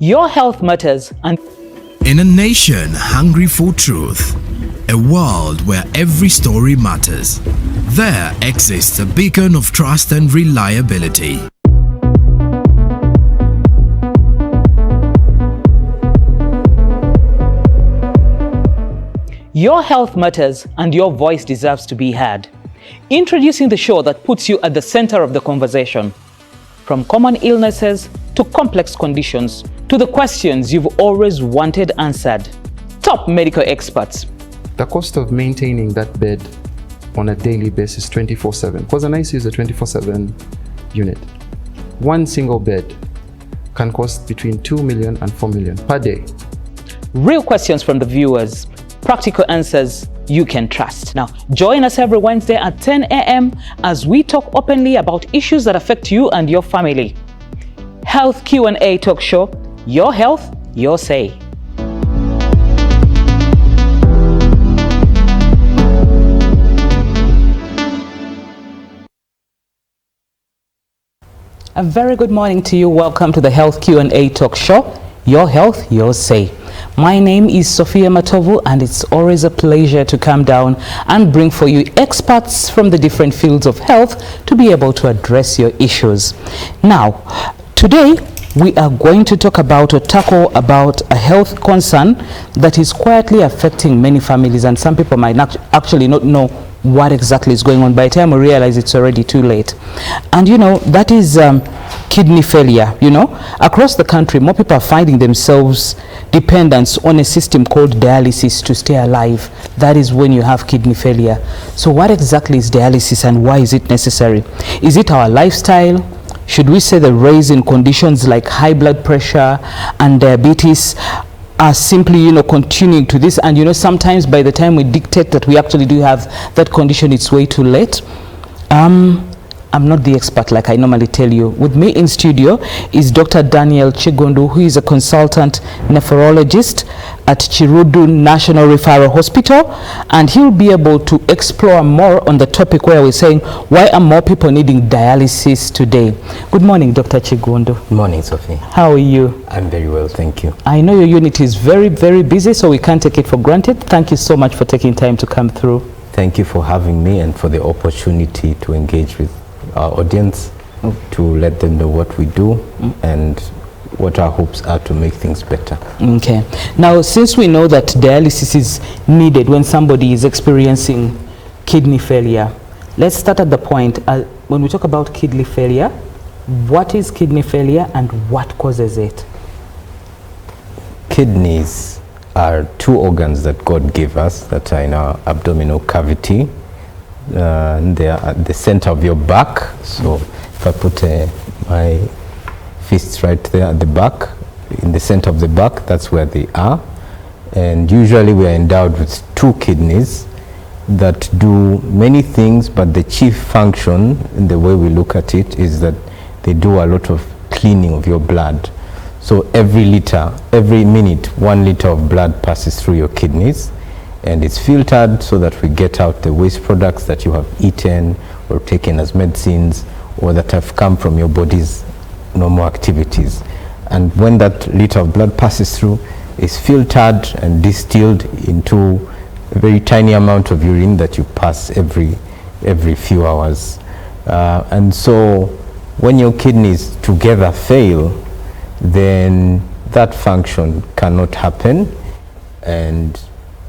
Your health matters, and in a nation hungry for truth, a world where every story matters, there exists a beacon of trust and reliability. your health matters and your voice deserves to be heard. Introducing the show that puts you at the center of the conversation. From common illnesses to complex conditions to the questions you've always wanted answered. Top medical experts. The cost of maintaining that bed on a daily basis 24/7, because an ICU is a 24/7 unit. One single bed can cost between 2 million and 4 million per day. Real questions from the viewers, practical answers you can trust. Now, join us every Wednesday at 10 a.m. as we talk openly about issues that affect you and your family. Health Q&A talk show, your health, your say. A very good morning to you. Welcome to the Health Q&A talk show, your health, your say. My name is Sophia Matovu, and it's always a pleasure to come down and bring for you experts from the different fields of health to be able to address your issues. Now, today we are going to talk about or tackle about a health concern that is quietly affecting many families, and some people might not actually not know what exactly is going on. By the time we realize, it's already too late. And you know, that is kidney failure. You know, across the country, more people are finding themselves dependent on a system called dialysis to stay alive. That is when you have kidney failure. So what exactly is dialysis and why is it necessary? Is it our lifestyle? Should we say the rise in conditions like high blood pressure and diabetes are simply, you know, continuing to this? And you know, sometimes by the time we dictate that we actually do have that condition, it's way too late. I'm not the expert like I normally tell you. With me in studio is Dr. Daniel Chigundu, who is a consultant nephrologist at Chirudu National Referral Hospital, and he'll be able to explore more on the topic where we're saying, why are more people needing dialysis today? Good morning, Dr. Chigundu. Good morning, Sophie. How are you? I'm very well, thank you. I know your unit is very, very busy, so we can't take it for granted. Thank you so much for taking time to come through. Thank you for having me and for the opportunity to engage with our audience, to let them know what we do and what our hopes are to make things better. Okay. Now, since we know that dialysis is needed when somebody is experiencing kidney failure, let's start at the point. When we talk about kidney failure, what is kidney failure and what causes it? Kidneys are two organs that God gave us that are in our abdominal cavity. They are at the center of your back. So if I put my fists right there at the back, in the center of the back, that's where they are. And usually we are endowed with two kidneys that do many things, but the chief function in the way we look at it is that they do a lot of cleaning of your blood. So every minute, 1 liter of blood passes through your kidneys, and it's filtered so that we get out the waste products that you have eaten or taken as medicines or that have come from your body's normal activities. And when that liter of blood passes through, it's filtered and distilled into a very tiny amount of urine that you pass every few hours. And so when your kidneys together fail, then that function cannot happen, and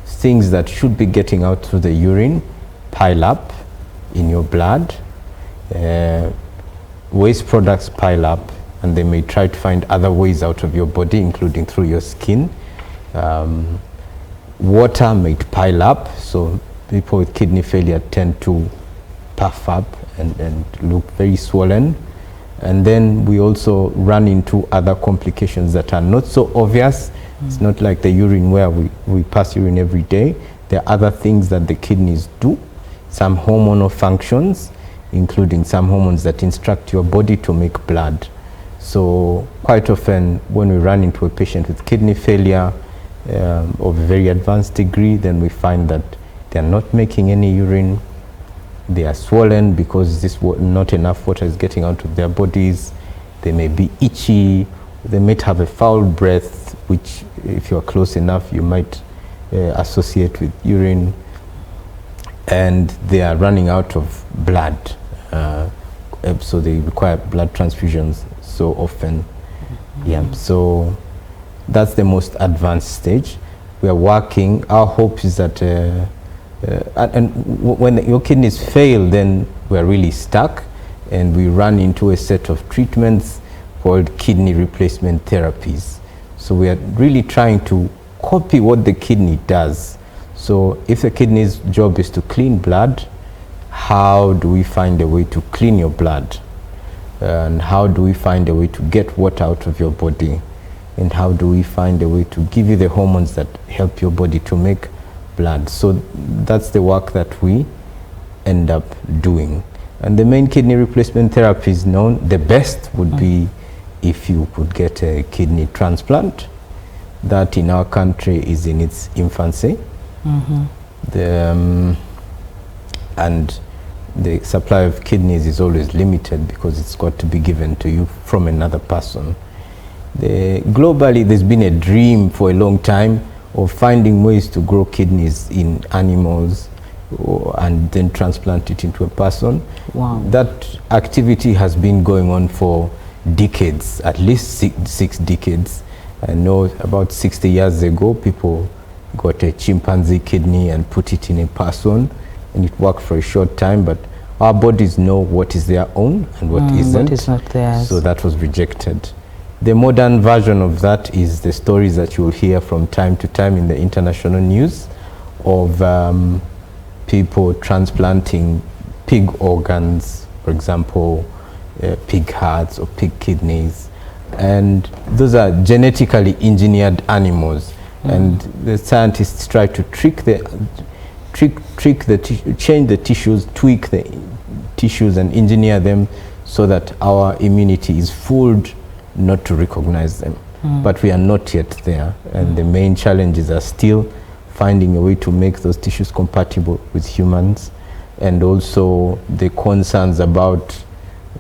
things that should be getting out through the urine pile up in your blood. Waste products pile up, and they may try to find other ways out of your body, including through your skin. Water may pile up, so people with kidney failure tend to puff up and look very swollen. And then we also run into other complications that are not so obvious. It's not like the urine where we pass urine every day. There are other things that the kidneys do, some hormonal functions, including some hormones that instruct your body to make blood. So quite often when we run into a patient with kidney failure of a very advanced degree, then we find that they are not making any urine. They are swollen because not enough water is getting out of their bodies. They may be itchy, They might have a foul breath, which if you're close enough, you might associate with urine, and they are running out of blood. So they require blood transfusions so often. Yeah, so that's the most advanced stage. We are working. Our hope is that, when your kidneys fail, then we are really stuck, and we run into a set of treatments called kidney replacement therapies. So we are really trying to copy what the kidney does. So if the kidney's job is to clean blood, how do we find a way to clean your blood? And how do we find a way to get water out of your body? And how do we find a way to give you the hormones that help your body to make blood? So that's the work that we end up doing. And the main kidney replacement therapy is known. The best would be if you could get a kidney transplant. That in our country is in its infancy. And the supply of kidneys is always limited because it's got to be given to you from another person. Globally, there's been a dream for a long time of finding ways to grow kidneys in animals and then transplant it into a person. Wow. That activity has been going on for decades, at least six decades. I know about 60 years ago, people got a chimpanzee kidney and put it in a person, and it worked for a short time, but our bodies know what is their own and what isn't. What is not theirs. So that was rejected. The modern version of that is the stories that you will hear from time to time in the international news of people transplanting pig organs, for example, pig hearts or pig kidneys. And those are genetically engineered animals. And the scientists try to change the tissues, tweak the tissues and engineer them so that our immunity is fooled not to recognize them. But we are not yet there. And the main challenges are still finding a way to make those tissues compatible with humans, and also the concerns about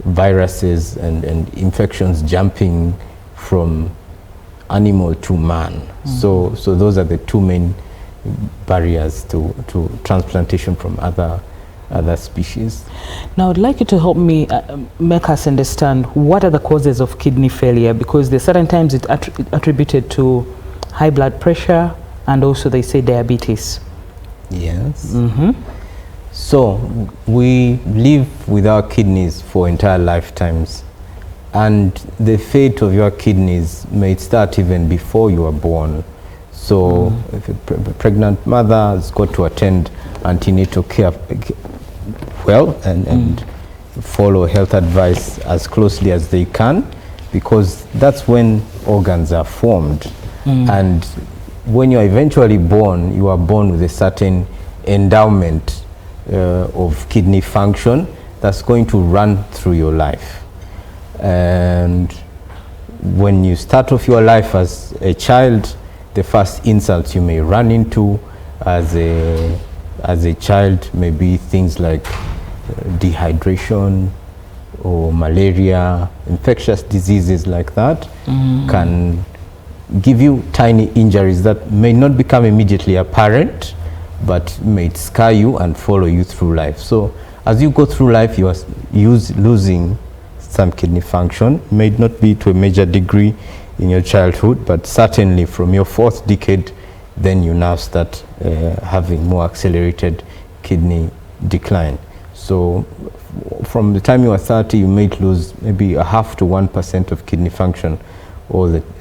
viruses and infections jumping from animal to man. So those are the two main barriers to transplantation from other species. Now I'd like you to help me make us understand what are the causes of kidney failure, because there are certain times it's attributed to high blood pressure, and also they say diabetes. Yes. So we live with our kidneys for entire lifetimes, and the fate of your kidneys may start even before you are born. So if a pregnant mother has got to attend antenatal care well and follow health advice as closely as they can, because that's when organs are formed. And when you are eventually born, you are born with a certain endowment of kidney function that's going to run through your life. And when you start off your life as a child, the first insults you may run into as a child may be things like dehydration or malaria, infectious diseases like that can give you tiny injuries that may not become immediately apparent, but may scar you and follow you through life. So as you go through life, you are losing some kidney function. May not be to a major degree in your childhood, but certainly from your fourth decade, then you now start having more accelerated kidney decline. So from the time you are 30, you may lose maybe 0.5 to 1% of kidney function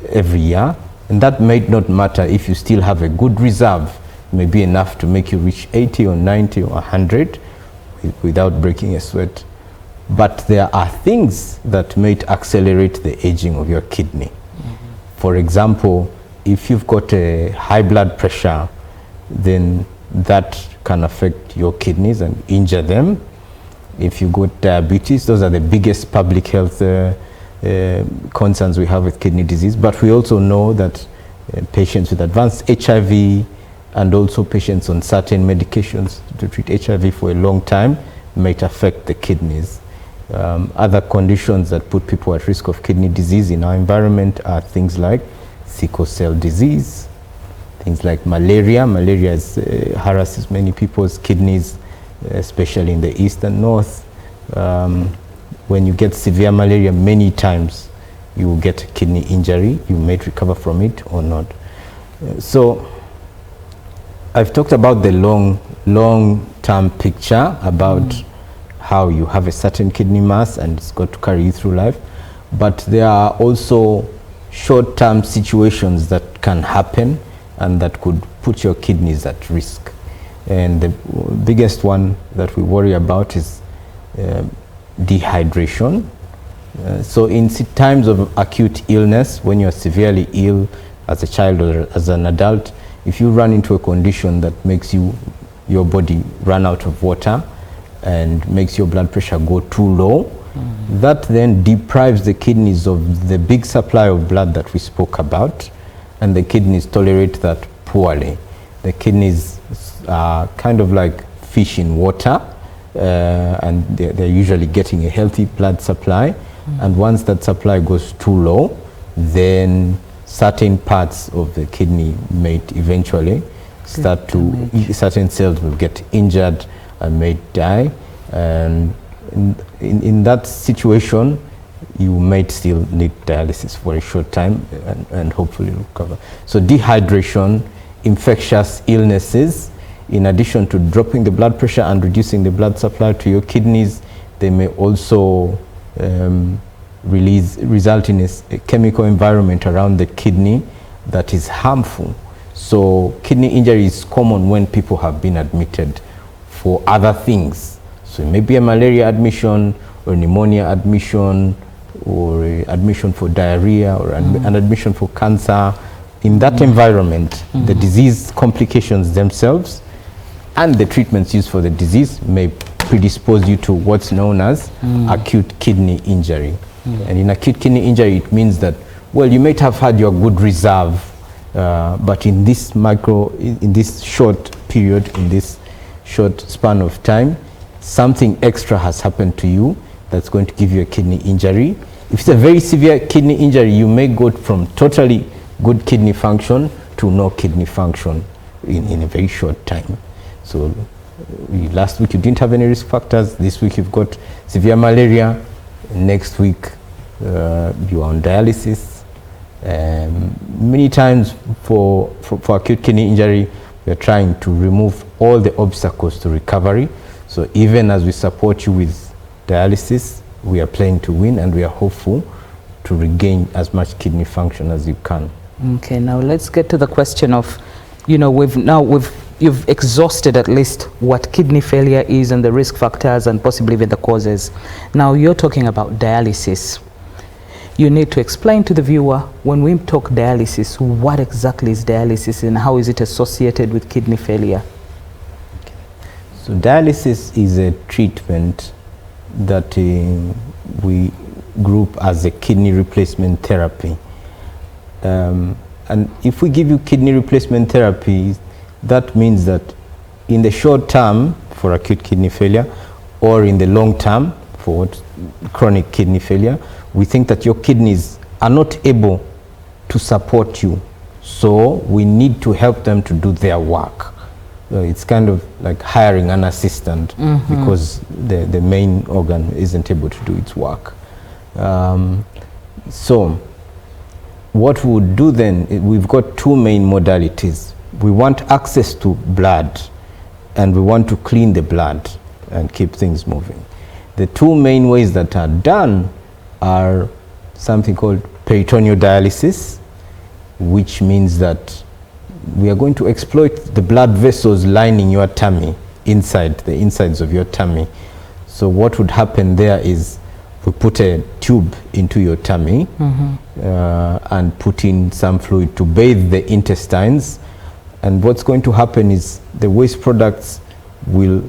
every year. And that may not matter if you still have a good reserve. It may be enough to make you reach 80 or 90 or 100 without breaking a sweat. But there are things that may accelerate the aging of your kidney. For example, if you've got a high blood pressure, then that can affect your kidneys and injure them. If you got diabetes, those are the biggest public health concerns we have with kidney disease. But we also know that patients with advanced HIV and also patients on certain medications to treat HIV for a long time might affect the kidneys. Other conditions that put people at risk of kidney disease in our environment are things like sickle cell disease, things like malaria. Malaria harasses many people's kidneys, especially in the east and north. When you get severe malaria, many times you will get a kidney injury. You may recover from it or not. So I've talked about the long-term picture about how you have a certain kidney mass and it's got to carry you through life. But there are also short-term situations that can happen and that could put your kidneys at risk. And the biggest one that we worry about is dehydration. So in times of acute illness, when you're severely ill as a child or as an adult, if you run into a condition that makes your body run out of water and makes your blood pressure go too low, that then deprives the kidneys of the big supply of blood that we spoke about, and the kidneys tolerate that poorly. The kidneys are kind of like fish in water, and they're usually getting a healthy blood supply, and once that supply goes too low, then certain parts of the kidney may eventually start to, certain cells will get injured and may die, and in that situation you might still need dialysis for a short time and hopefully recover. So dehydration, infectious illnesses, in addition to dropping the blood pressure and reducing the blood supply to your kidneys, they may also result in a chemical environment around the kidney that is harmful. So kidney injury is common when people have been admitted for other things. So it may be a malaria admission or pneumonia admission or admission for diarrhea or an admission for cancer. In that environment, the disease complications themselves and the treatments used for the disease may predispose you to what's known as acute kidney injury. And in acute kidney injury, it means that, well, you might have had your good reserve, but in this short period, in this short span of time, something extra has happened to you that's going to give you a kidney injury. If it's a very severe kidney injury, you may go from totally good kidney function to no kidney function in a very short time. So last week you didn't have any risk factors. This week you've got severe malaria. Next week you are on dialysis. Many times for acute kidney injury, we are trying to remove all the obstacles to recovery. So even as we support you with dialysis, we are playing to win, and we are hopeful to regain as much kidney function as you can. Okay, now let's get to the question of, you've exhausted at least what kidney failure is and the risk factors and possibly even the causes. Now you're talking about dialysis. You need to explain to the viewer, when we talk dialysis, what exactly is dialysis and how is it associated with kidney failure? Okay. So dialysis is a treatment that we group as a kidney replacement therapy. And if we give you kidney replacement therapy, that means that in the short term for acute kidney failure, or in the long term for chronic kidney failure, we think that your kidneys are not able to support you. So we need to help them to do their work. It's kind of like hiring an assistant because the main organ isn't able to do its work. So what we would do then, we've got two main modalities. We want access to blood, and we want to clean the blood and keep things moving. The two main ways that are done are something called peritoneal dialysis, which means that we are going to exploit the blood vessels lining your tummy, the insides of your tummy. So what would happen there is we put a tube into your tummy and put in some fluid to bathe the intestines. And what's going to happen is the waste products will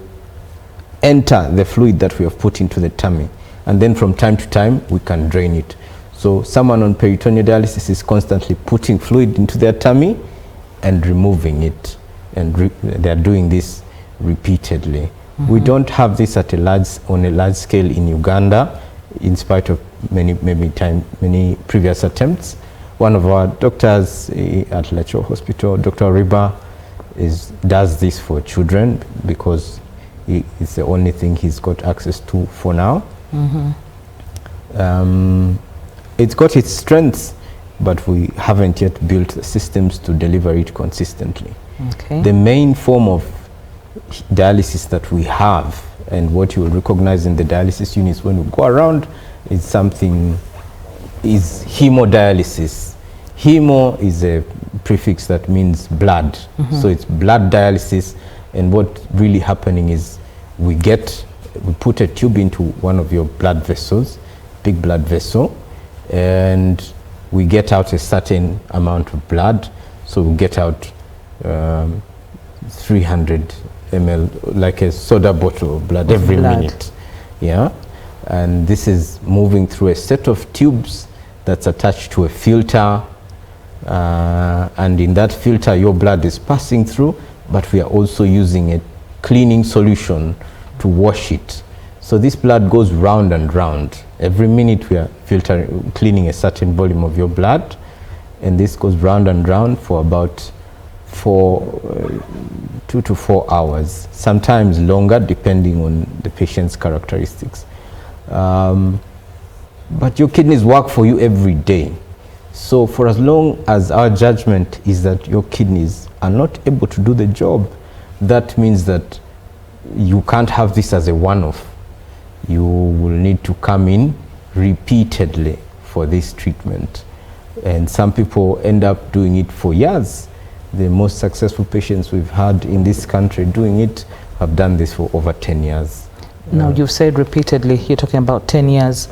enter the fluid that we have put into the tummy. And then from time to time, we can drain it. So someone on peritoneal dialysis is constantly putting fluid into their tummy and removing it. And they're doing this repeatedly. We don't have this at on a large scale in Uganda, in spite of many previous attempts. One of our doctors at Lecho Hospital, Dr. Riba, does this for children because it's the only thing he's got access to for now. It's got its strengths, but we haven't yet built the systems to deliver it consistently. Okay. The main form of dialysis that we have, and what you will recognize in the dialysis units when we go around, is hemodialysis. Hemo is a prefix that means blood. So it's blood dialysis, and what really happening is we put a tube into one of your blood vessels, big blood vessel, and we get out a certain amount of blood. So we get out 300 ml, like a soda bottle of blood every minute. Yeah, and this is moving through a set of tubes that's attached to a filter, and in that filter your blood is passing through, but we are also using a cleaning solution to wash it. So this blood goes round and round. Every minute we are cleaning a certain volume of your blood, and this goes round and round for about 2 to 4 hours, sometimes longer depending on the patient's characteristics. But your kidneys work for you every day. So for as long as our judgment is that your kidneys are not able to do the job, that means that you can't have this as a one-off. You will need to come in repeatedly for this treatment. And some people end up doing it for years. The most successful patients we've had in this country doing it have done this for over 10 years. Now, you've said repeatedly, you're talking about 10 years.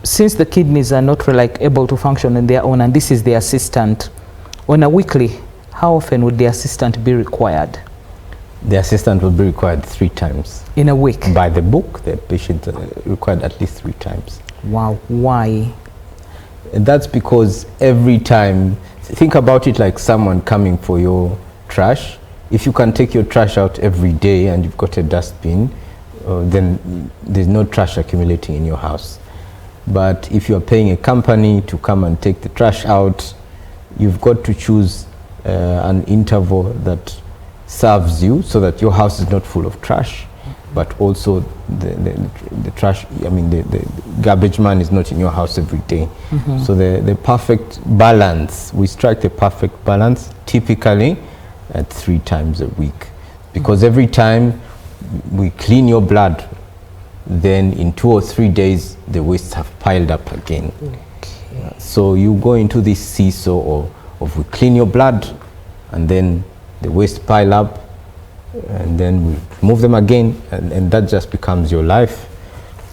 Since the kidneys are not able to function on their own, and this is the assistant, on a weekly, how often would the assistant be required? The assistant will be required 3 times. In a week? By the book, the patient required at least 3 times. Wow, why? And that's because every time, think about it like someone coming for your trash. If you can take your trash out every day and you've got a dustbin, then there's no trash accumulating in your house. But if you're paying a company to come and take the trash out, you've got to choose an interval that serves you so that your house is not full of trash, but also the trash, the garbage man is not in your house every day. So the perfect balance, we strike the perfect balance typically at 3 times a week, because every time we clean your blood, then in 2 or 3 days the wastes have piled up again. So you go into this seesaw of we clean your blood, and then the waste pile up, and then we remove them again, and that just becomes your life.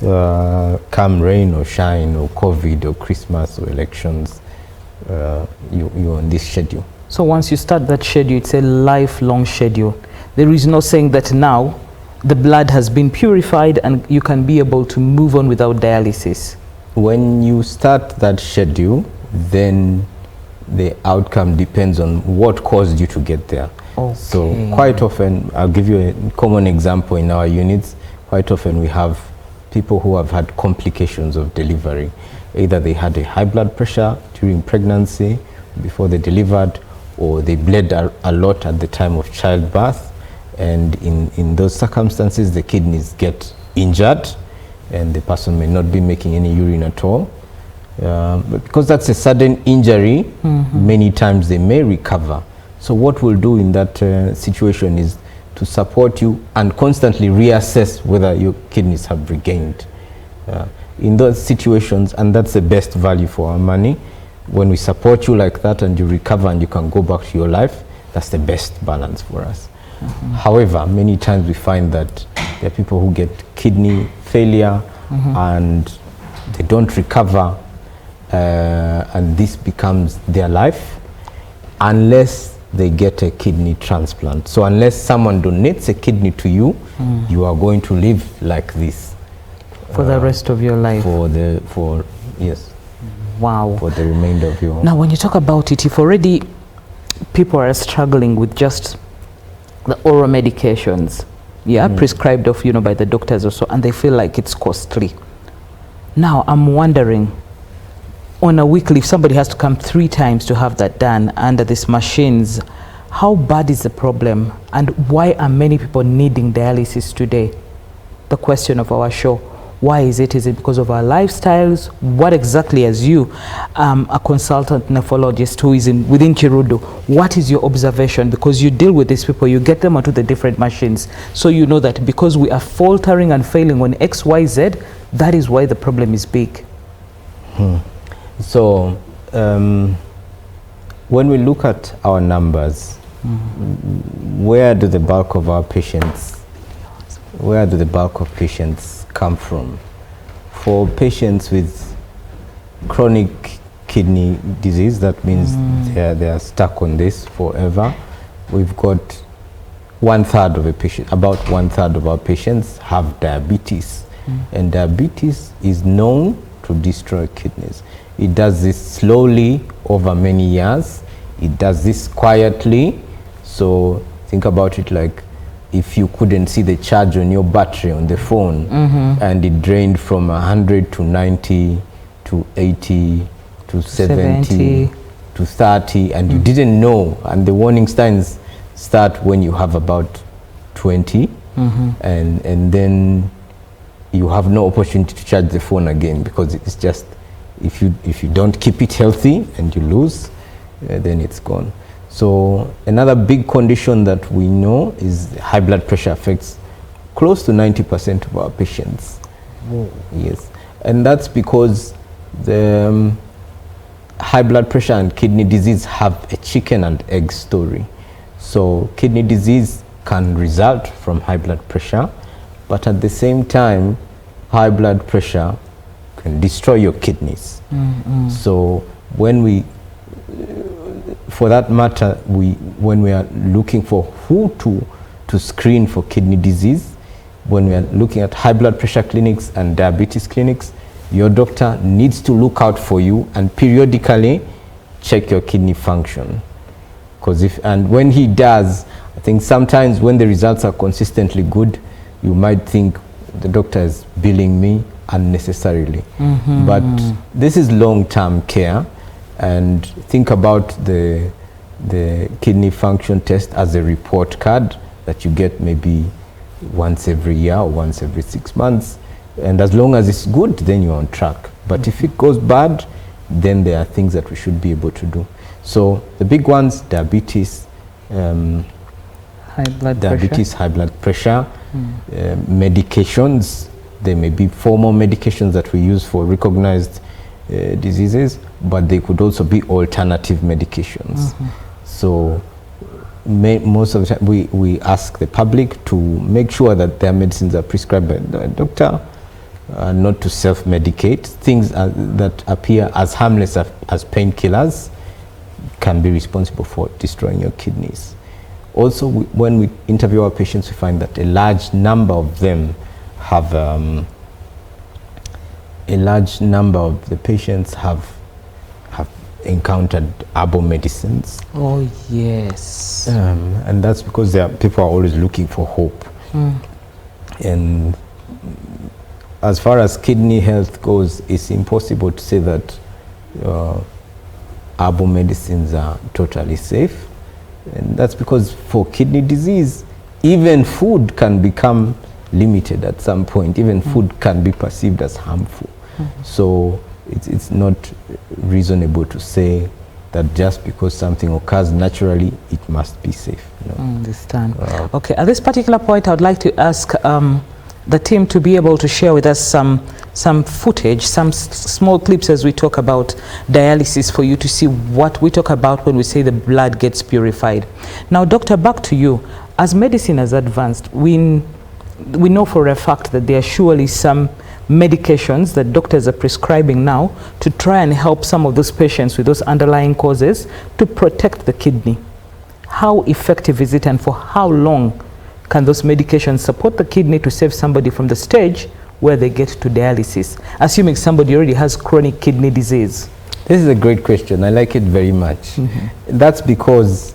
Come rain or shine or COVID or Christmas or elections, you're on this schedule. So once you start that schedule, it's a lifelong schedule. There is no saying that now the blood has been purified and you can be able to move on without dialysis. When you start that schedule, then the outcome depends on what caused you to get there. Okay. So quite often, I'll give you a common example in our units. Quite often we have people who have had complications of delivery. Either they had a high blood pressure during pregnancy before they delivered, or they bled a lot at the time of childbirth, and in those circumstances the kidneys get injured and the person may not be making any urine at all. But because that's a sudden injury, many times they may recover. So what we'll do in that situation is to support you and constantly reassess whether your kidneys have regained. In those situations, and that's the best value for our money, when we support you like that and you recover and you can go back to your life, that's the best balance for us. However, many times we find that there are people who get kidney failure and they don't recover, and this becomes their life unless they get a kidney transplant. So unless someone donates a kidney to you, you are going to live like this for the rest of your life. Yes. Wow. For the remainder of your... Now, when you talk about it, if already people are struggling with just the oral medications, prescribed of, by the doctors also, and they feel like it's costly. Now, I'm wondering, on a weekly, if somebody has to come 3 times to have that done under these machines, how bad is the problem, and why are many people needing dialysis today? The question of our show. Why is it? Is it because of our lifestyles? What exactly, as you, a consultant nephrologist who is within Chirudu, what is your observation? Because you deal with these people, you get them onto the different machines. So you know that because we are faltering and failing on X, Y, Z, that is why the problem is big. So when we look at our numbers, where do the bulk of our patients, where do the bulk of patients come from? For patients with chronic kidney disease, that means they are stuck on this forever. We've got 1/3 of a patient, about 1/3 of our patients have diabetes, and diabetes is known to destroy kidneys. It does this slowly over many years. It does this quietly. So think about it like if you couldn't see the charge on your battery on the phone, and it drained from 100 to 90 to 80 to 70 to 30, and you didn't know, and the warning signs start when you have about 20, and then you have no opportunity to charge the phone again, because it's just, if you don't keep it healthy and you lose, then it's gone. So another big condition that we know is high blood pressure affects close to 90% of our patients. Yes, and that's because the high blood pressure and kidney disease have a chicken and egg story. So kidney disease can result from high blood pressure, but at the same time, high blood pressure can destroy your kidneys. So when we, for that matter, when we are looking for who to screen for kidney disease, when we are looking at high blood pressure clinics and diabetes clinics, your doctor needs to look out for you and periodically check your kidney function. And when he does, I think sometimes when the results are consistently good, you might think the doctor is billing me unnecessarily. But this is long-term care, and think about the kidney function test as a report card that you get maybe once every year or once every 6 months, and as long as it's good, then you're on track. But if it goes bad, then there are things that we should be able to do. So the big ones: diabetes, high blood pressure, medications. There may be formal medications that we use for recognized diseases, but they could also be alternative medications. So most of the time we ask the public to make sure that their medicines are prescribed by the doctor, not to self-medicate. Things that appear as harmless as painkillers can be responsible for destroying your kidneys. Also, when we interview our patients, we find that a large number of them have a large number of the patients have encountered herbal medicines. Oh yes. And that's because people are always looking for hope. And as far as kidney health goes, it's impossible to say that herbal medicines are totally safe. And that's because for kidney disease, even food can become limited at some point. Even food can be perceived as harmful. So it's not reasonable to say that just because something occurs naturally, it must be safe. No. I understand. Okay, at this particular point, I would like to ask the team to be able to share with us some footage, some small clips as we talk about dialysis, for you to see what we talk about when we say the blood gets purified. Now, doctor, back to you. As medicine has advanced, we know for a fact that there are surely some medications that doctors are prescribing now to try and help some of those patients with those underlying causes to protect the kidney. How effective is it, and for how long can those medications support the kidney to save somebody from the stage where they get to dialysis, assuming somebody already has chronic kidney disease? This is a great question. I like it very much. That's because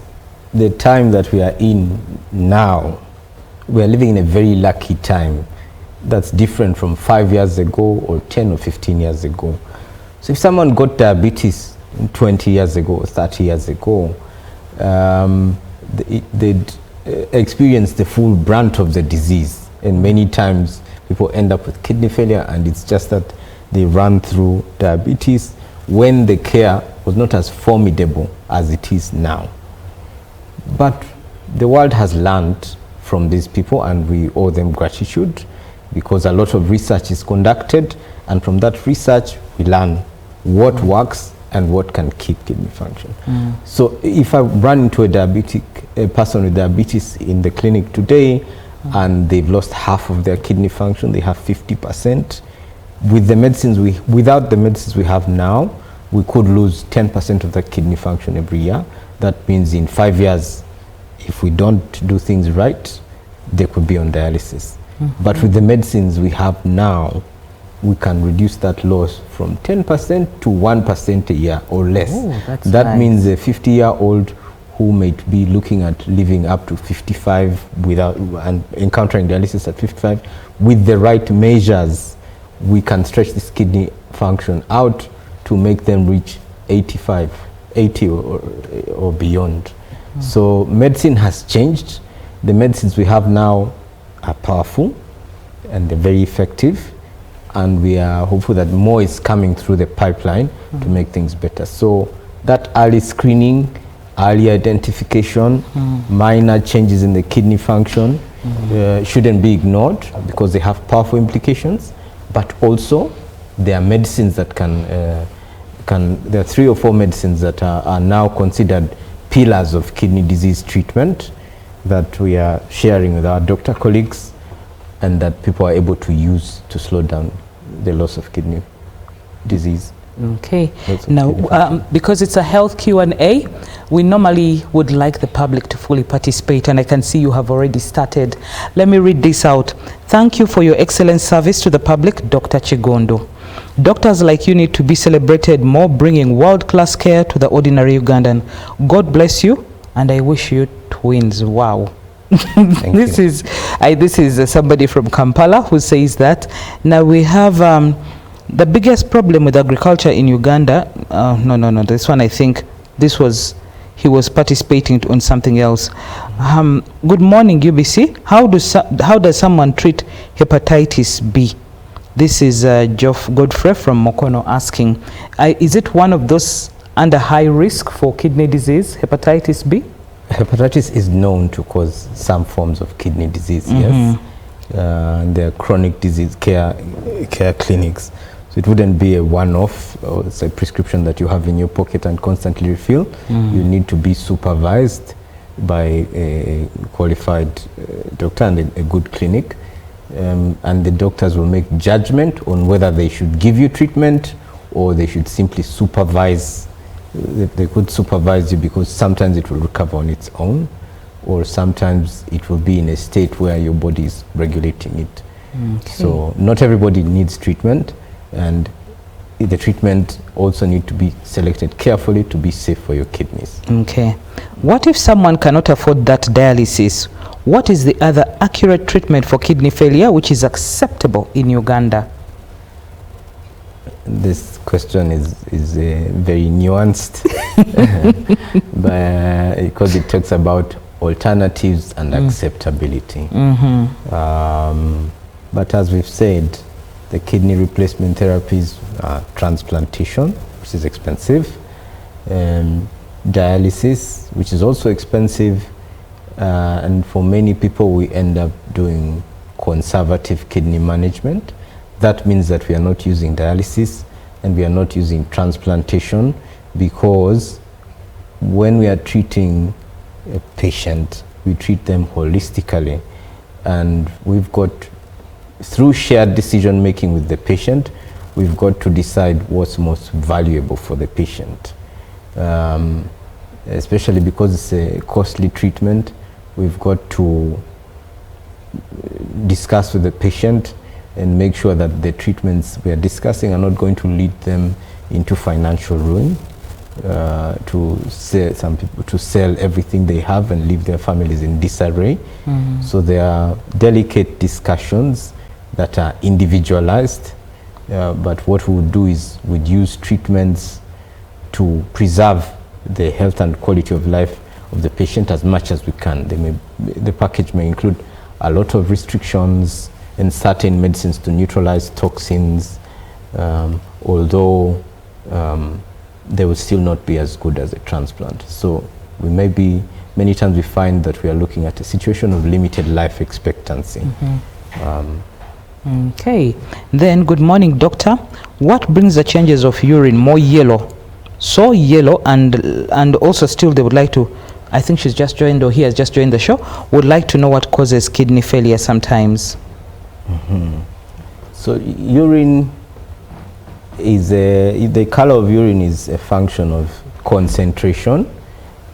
the time that we are in now, we're living in a very lucky time that's different from 5 years ago or 10 or 15 years ago. So if someone got diabetes 20 years ago or 30 years ago, they'd experience the full brunt of the disease, and many times people end up with kidney failure, and it's just that they run through diabetes when the care was not as formidable as it is now. But the world has learned from these people, and we owe them gratitude, because a lot of research is conducted, and from that research we learn what works and what can keep kidney function. So if I run into a person with diabetes in the clinic today, and they've lost half of their kidney function, they have 50%. With the medicines without the medicines we have now, we could lose 10% of their kidney function every year. That means in 5 years, if we don't do things right, they could be on dialysis. But with the medicines we have now, we can reduce that loss from 10% to 1% a year or less. That nice. means a 50-year-old who might be looking at living up to 55 without and encountering dialysis at 55, with the right measures, we can stretch this kidney function out to make them reach 85, 80 or beyond. So medicine has changed. The medicines we have now are powerful and they're very effective, and we are hopeful that more is coming through the pipeline to make things better. So that early screening, early identification, minor changes in the kidney function shouldn't be ignored, because they have powerful implications. But also there are medicines that there are 3 or 4 medicines that are now considered pillars of kidney disease treatment that we are sharing with our doctor colleagues, and that people are able to use to slow down the loss of kidney disease. Okay. Now, because it's a health Q&A, we normally would like the public to fully participate, and I can see you have already started. Let me read this out. Thank you for your excellent service to the public, Dr. Chigondo. Doctors like you need to be celebrated more, bringing world-class care to the ordinary Ugandan. God bless you, and I wish you twins. Wow. This is somebody from Kampala who says that. Now we have the biggest problem with agriculture in Uganda. No, this one, I think he was participating on something else. Good morning, UBC. How does someone treat hepatitis B? This is Geoff Godfrey from Mokono asking, is it one of those under high risk for kidney disease, hepatitis B? Hepatitis is known to cause some forms of kidney disease, yes. There are chronic disease care clinics. So it wouldn't be a one-off, or it's a prescription that you have in your pocket and constantly refill. You need to be supervised by a qualified doctor and a good clinic. And the doctors will make judgment on whether they should give you treatment or they should simply supervise. They could supervise you, because sometimes it will recover on its own, or sometimes it will be in a state where your body is regulating it. So not everybody needs treatment, and the treatment also need to be selected carefully to be safe for your kidneys. Okay. What if someone cannot afford that dialysis? What is the other accurate treatment for kidney failure which is acceptable in Uganda? This question is very nuanced, because it talks about alternatives and acceptability. But as we've said, the kidney replacement therapies are transplantation, which is expensive, dialysis, which is also expensive, and for many people we end up doing conservative kidney management. That means that we are not using dialysis and we are not using transplantation, because when we are treating a patient, we treat them holistically, and we've got, through shared decision making with the patient, we've got to decide what's most valuable for the patient. Especially because it's a costly treatment, we've got to discuss with the patient and make sure that the treatments we are discussing are not going to lead them into financial ruin. to sell, some people to sell everything they have and leave their families in disarray. So there are delicate discussions that are individualized, but what we would do is we'd use treatments to preserve the health and quality of life of the patient as much as we can. The package may include a lot of restrictions and certain medicines to neutralize toxins, although they will still not be as good as a transplant. So many times we find that we are looking at a situation of limited life expectancy. Okay, then good morning, doctor. What brings the changes of urine more yellow, so yellow, and also still they would like to, I think she's just joined, or he has just joined the show, would like to know what causes kidney failure sometimes. So urine is the color of urine is a function of concentration,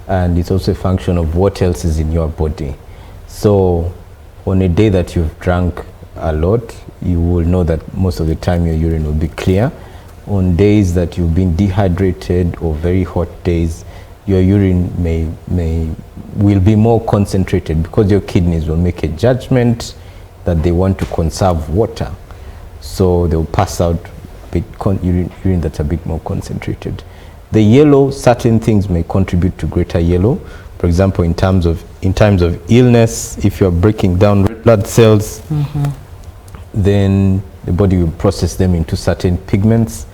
and it's also a function of what else is in your body. So on a day that you've drank a lot, you will know that most of the time your urine will be clear. On days that you've been dehydrated or very hot days, your urine will be more concentrated because your kidneys will make a judgment that they want to conserve water. So they'll pass out urine that's a bit more concentrated. The yellow, certain things may contribute to greater yellow. For example, in times of illness, if you're breaking down red blood cells, then the body will process them into certain pigments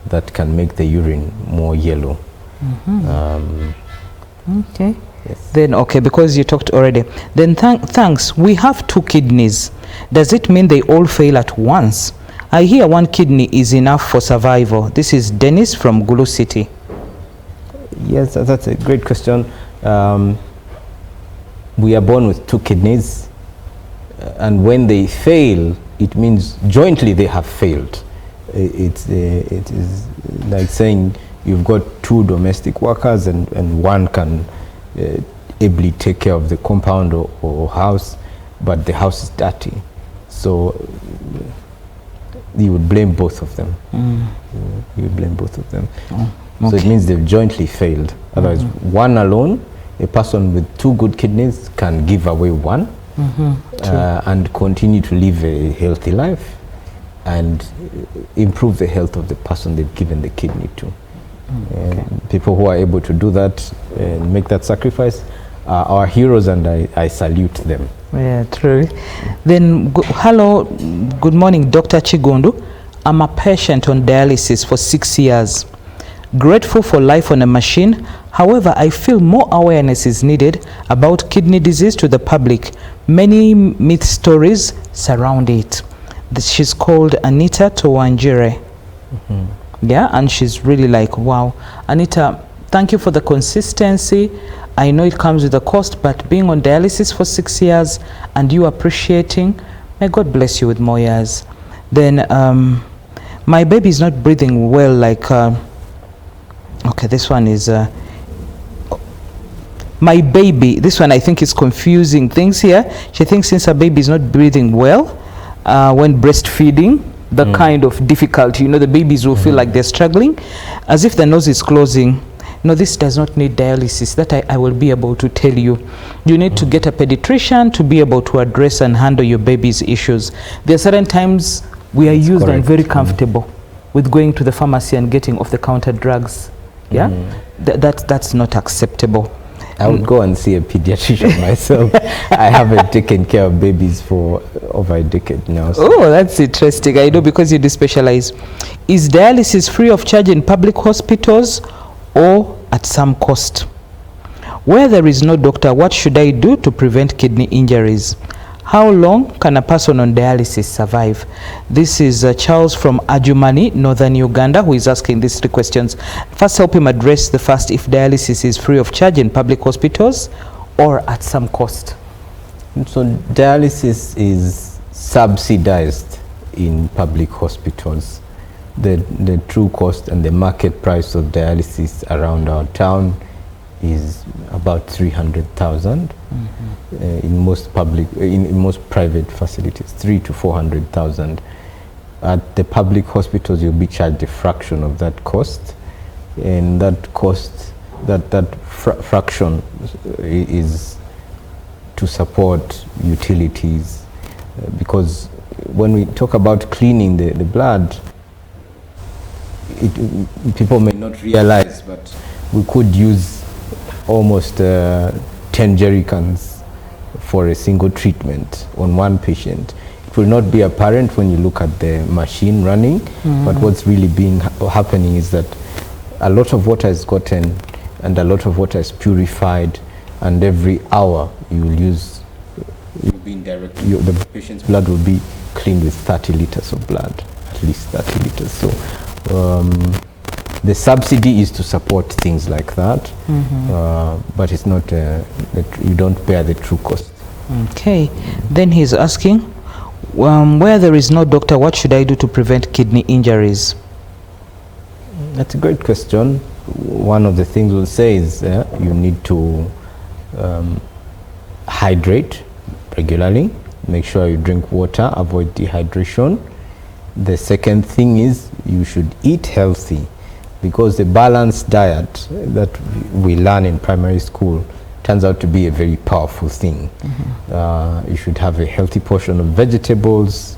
that can make the urine more yellow. Okay. Yes. Then, okay, because you talked already. Then thanks. We have 2 kidneys. Does it mean they all fail at once? I hear 1 kidney is enough for survival. This is Dennis from Gulu City. Yes, that's a great question. We are born with 2 kidneys, and when they fail, it means jointly they have failed. It is like saying you've got 2 domestic workers and one can ably take care of the compound or house, but the house is dirty. So you would blame both of them. You would blame both of them. So it means they've jointly failed. Otherwise, one alone, a person with 2 good kidneys can give away 1 and continue to live a healthy life and improve the health of the person they've given the kidney to. People who are able to do that and make that sacrifice are our heroes, and I salute them. Yeah, true. Then, hello, good morning, Dr. Chigundu. I'm a patient on dialysis for 6 years. Grateful for life on a machine. However, I feel more awareness is needed about kidney disease to the public. Many myth stories surround it. She's called Anita Towanjire. Yeah, and she's really like, wow. Anita, thank you for the consistency. I know it comes with a cost, but being on dialysis for 6 years and you appreciating, may God bless you with more years. Then my baby is not breathing well, like okay, this one is my baby. This one I think is confusing things here. She thinks since her baby is not breathing well when breastfeeding, the kind of difficulty, you know, the babies will feel like they're struggling, as if the nose is closing. No, this does not need dialysis. That I will be able to tell you. You need to get a pediatrician to be able to address and handle your baby's issues. There are certain times we are used and very comfortable with going to the pharmacy and getting off-the-counter drugs. Yeah, that's not acceptable. I would go and see a pediatrician myself. I haven't taken care of babies for over a decade now. So. Oh, that's interesting. I know, because you do specialize. Is dialysis free of charge in public hospitals or at some cost? Where there is no doctor, what should I do to prevent kidney injuries? How long can a person on dialysis survive? This is Charles from Ajumani, Northern Uganda, who is asking these 3 questions. First, help him address the first, if dialysis is free of charge in public hospitals or at some cost. So dialysis is subsidized in public hospitals. The true cost and the market price of dialysis around our town is about 300,000 in most private facilities, 300,000 to 400,000. At the public hospitals, you'll be charged a fraction of that cost, and that cost, that fraction is to support utilities, because when we talk about cleaning the blood, people may not realize, but we could use almost 10 jerry cans for a single treatment on one patient. It will not be apparent when you look at the machine running, but what's really happening is that a lot of water is gotten and a lot of water is purified, and every hour the patient's blood will be cleaned with 30 liters of blood, at least 30 liters. So the subsidy is to support things like that, but it's not, you don't bear the true cost. Okay, then he's asking, where there is no doctor, what should I do to prevent kidney injuries? That's a great question. One of the things we'll say is you need to hydrate regularly. Make sure you drink water, avoid dehydration. The second thing is you should eat healthy, because the balanced diet that we learn in primary school turns out to be a very powerful thing. You should have a healthy portion of vegetables.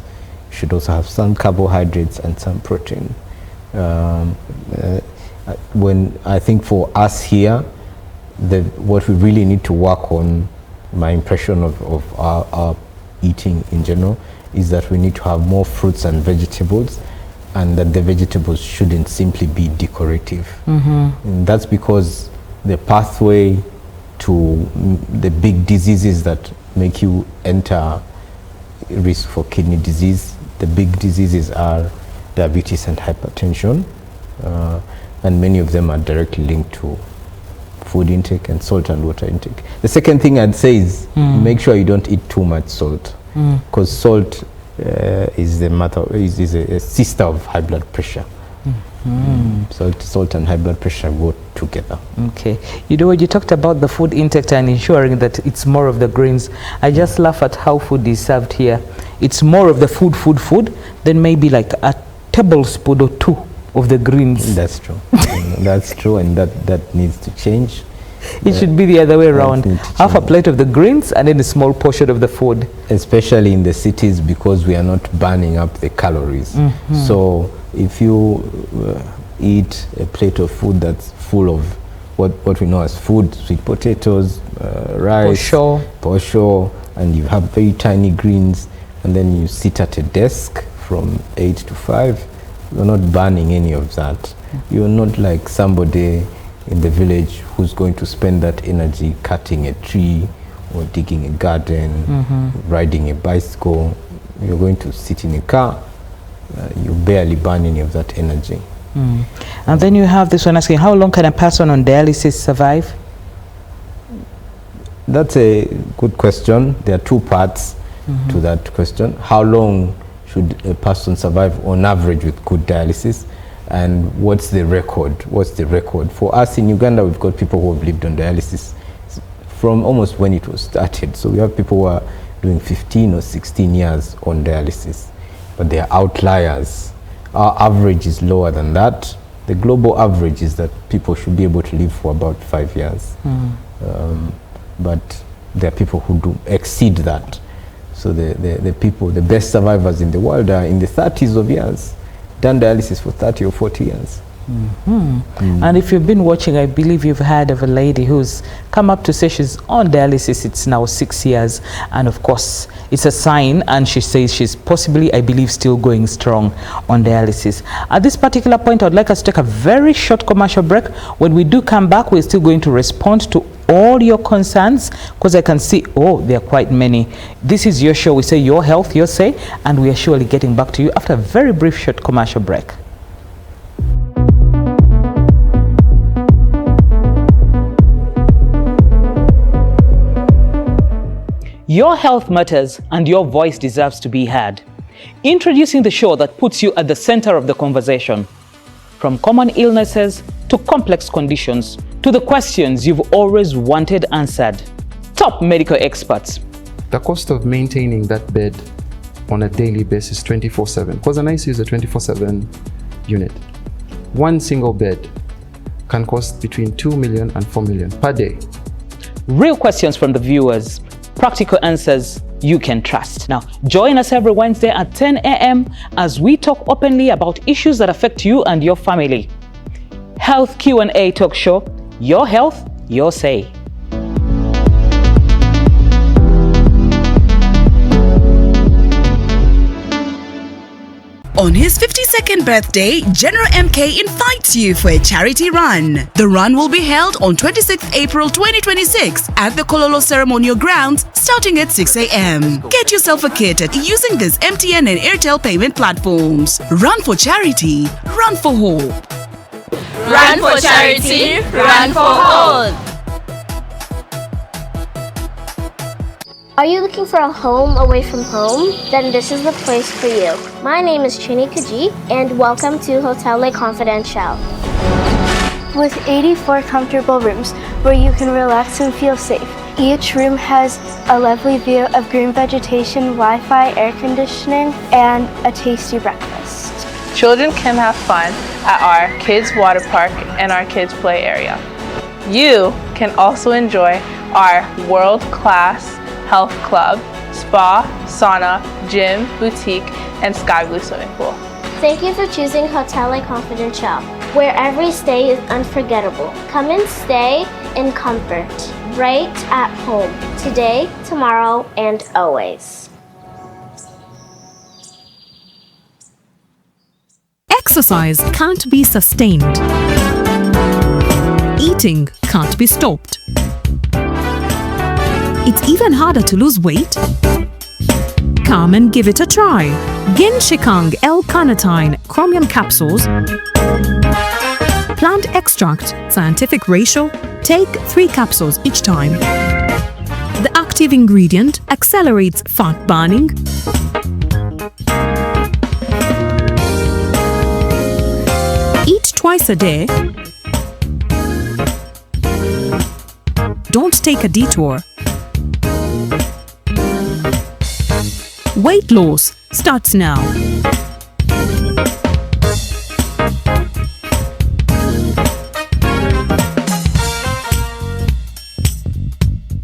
You should also have some carbohydrates and some protein. When I think for us here, what we really need to work on, my impression of our eating in general, is that we need to have more fruits and vegetables, and that the vegetables shouldn't simply be decorative. And that's because the pathway to the big diseases that make you enter risk for kidney disease, the big diseases are diabetes and hypertension, and many of them are directly linked to food intake and salt and water intake. The second thing I'd say is make sure you don't eat too much salt, because salt is a sister of high blood pressure. Salt and high blood pressure go together. Okay. You know, when you talked about the food intake and ensuring that it's more of the grains, I just laugh at how food is served here. It's more of the food, then maybe like a tablespoon or two of the greens. That's true. That's true, and that needs to change. It should be the other way around. Half a plate of the greens and then a small portion of the food. Especially in the cities, because we are not burning up the calories. So if you eat a plate of food that's full of what we know as food, sweet potatoes, rice, posho, and you have very tiny greens, and then you sit at a desk from 8 to 5, you're not burning any of that. You're not like somebody in the village who's going to spend that energy cutting a tree or digging a garden, riding a bicycle. You're going to sit in a car, you barely burn any of that energy. And then you have this one asking, how long can a person on dialysis survive? That's a good question. There are two parts to that question. How long should a person survive on average with good dialysis? And what's the record? What's the record? For us in Uganda, we've got people who have lived on dialysis from almost when it was started. So we have people who are doing 15 or 16 years on dialysis, but they are outliers. Our average is lower than that. The global average is that people should be able to live for about 5 years. But there are people who do exceed that. So the best survivors in the world are in the 30s of years, done dialysis for 30 or 40 years. And if you've been watching, I believe you've heard of a lady who's come up to say she's on dialysis. It's now 6 years, and of course it's a sign, and she says she's possibly, I believe, still going strong on dialysis. At this particular point, I'd like us to take a very short commercial break. When we do come back, we're still going to respond to all your concerns, because I can see, there are quite many. This is your show. We say your health, your say, and we are surely getting back to you after a very brief short commercial break. Your health matters, and your voice deserves to be heard. Introducing the show that puts you at the center of the conversation. From common illnesses to complex conditions to the questions you've always wanted answered. Top medical experts. The cost of maintaining that bed on a daily basis 24/7, because an ICU is a 24/7 unit. One single bed can cost between 2 million and 4 million per day. Real questions from the viewers, practical answers you can trust. Now, join us every Wednesday at 10 a.m. as we talk openly about issues that affect you and your family. Health Q&A talk show, your health, your say. On his 52nd birthday, General MK invites you for a charity run. The run will be held on 26th April 2026 at the Kololo Ceremonial Grounds starting at 6 a.m. Get yourself a kit using these MTN and Airtel payment platforms. Run for charity, run for hope. Run for charity, run for hope. Are you looking for a home away from home? Then this is the place for you. My name is Chini Kaji, and welcome to Hotel Le Confidential. With 84 comfortable rooms where you can relax and feel safe. Each room has a lovely view of green vegetation, Wi-Fi, air conditioning, and a tasty breakfast. Children can have fun at our kids' water park and our kids' play area. You can also enjoy our world-class health club, spa, sauna, gym, boutique, and sky blue swimming pool. Thank you for choosing Hotel Le Confidential, where every stay is unforgettable. Come and stay in comfort, right at home, today, tomorrow, and always. Exercise can't be sustained. Eating can't be stopped. It's even harder to lose weight? Come and give it a try. Ginshikang L-carnitine chromium capsules, plant extract, scientific ratio, take 3 capsules each time. The active ingredient accelerates fat burning, eat twice a day, don't take a detour. Weight loss starts now.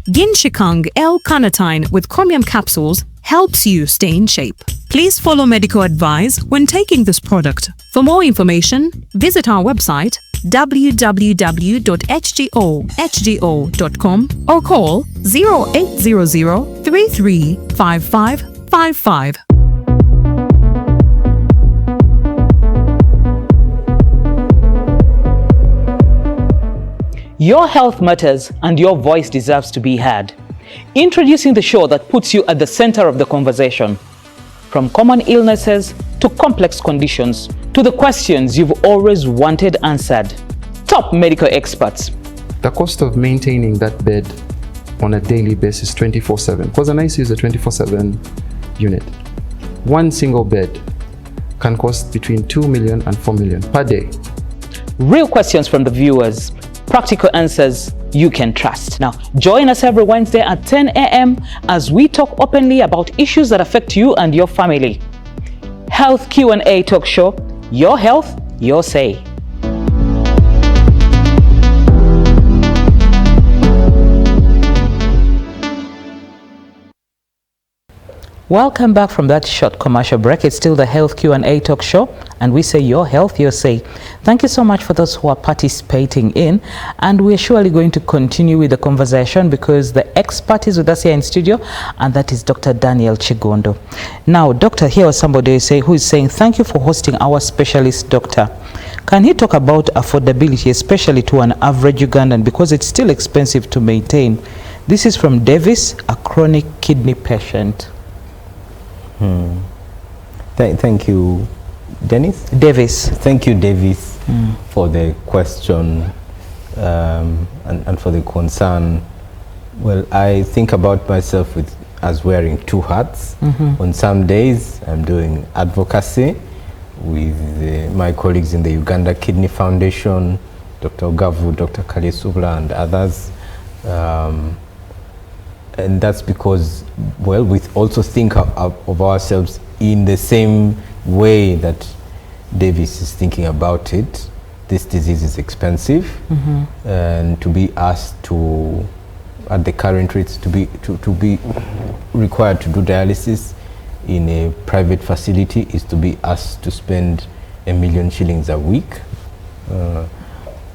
Ginshikang L-carnitine with chromium capsules helps you stay in shape. Please follow medical advice when taking this product. For more information, visit our website www.hgo.com or call 0800 335555. Your health matters and your voice deserves to be heard. Introducing the show that puts you at the center of the conversation. From common illnesses to complex conditions to the questions you've always wanted answered. Top medical experts. The cost of maintaining that bed on a daily basis 24/7, because an ICU is a 24/7 unit. One single bed can cost between 2 million and 4 million per day. Real questions from the viewers, practical answers you can trust. Now, join us every Wednesday at 10 a.m. as we talk openly about issues that affect you and your family. Health Q&A talk show, your health, your say. Welcome back from that short commercial break. It's still the Health Q&A talk show, and we say your health, your say. Thank you so much for those who are participating in, and we're surely going to continue with the conversation because the expert is with us here in studio, and that is Dr. Daniel Chigondo. Now, Doctor, here was somebody who is saying, thank you for hosting our specialist doctor. Can he talk about affordability, especially to an average Ugandan, because it's still expensive to maintain? This is from Davis, a chronic kidney patient. Thank you, Dennis. Davis. Thank you, Davis, for the question and for the concern. Well, I think about myself as wearing 2 hats. On some days, I'm doing advocacy with my colleagues in the Uganda Kidney Foundation, Dr. Gavu, Dr. Kalisubla, and others. And that's because, well, we also think of ourselves in the same way that Davis is thinking about it. this disease is expensive, and to be asked to, at the current rates, to be required to do dialysis in a private facility is to be asked to spend 1 million shillings a week.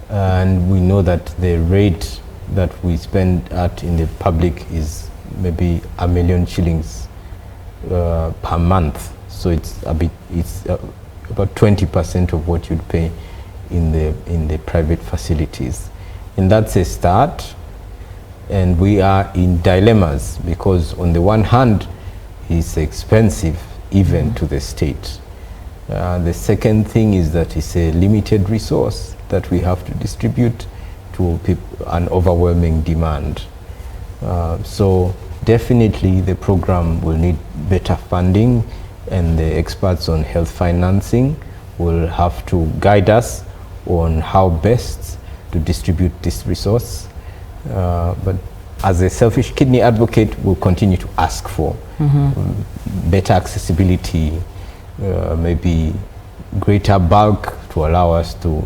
And we know that the rate that we spend at in the public is maybe 1 million shillings per month. So it's about 20% of what you'd pay in the private facilities. And that's a start. And we are in dilemmas because on the one hand, it's expensive even to the state. The second thing is that it's a limited resource that we have to distribute to an overwhelming demand. So definitely the program will need better funding, and the experts on health financing will have to guide us on how best to distribute this resource. But as a selfish kidney advocate, we'll continue to ask for better accessibility, maybe greater bulk to allow us to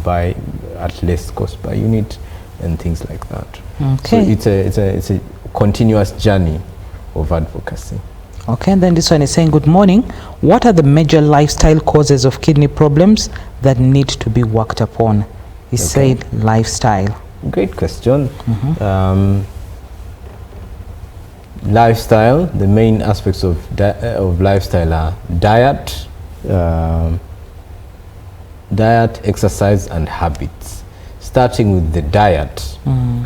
buy at less cost per unit and things like that. Okay. So it's a continuous journey of advocacy. Okay, and then this one is saying, good morning. What are the major lifestyle causes of kidney problems that need to be worked upon? He said lifestyle. Great question. Lifestyle, the main aspects of lifestyle are diet, exercise, and habits. Starting with the diet,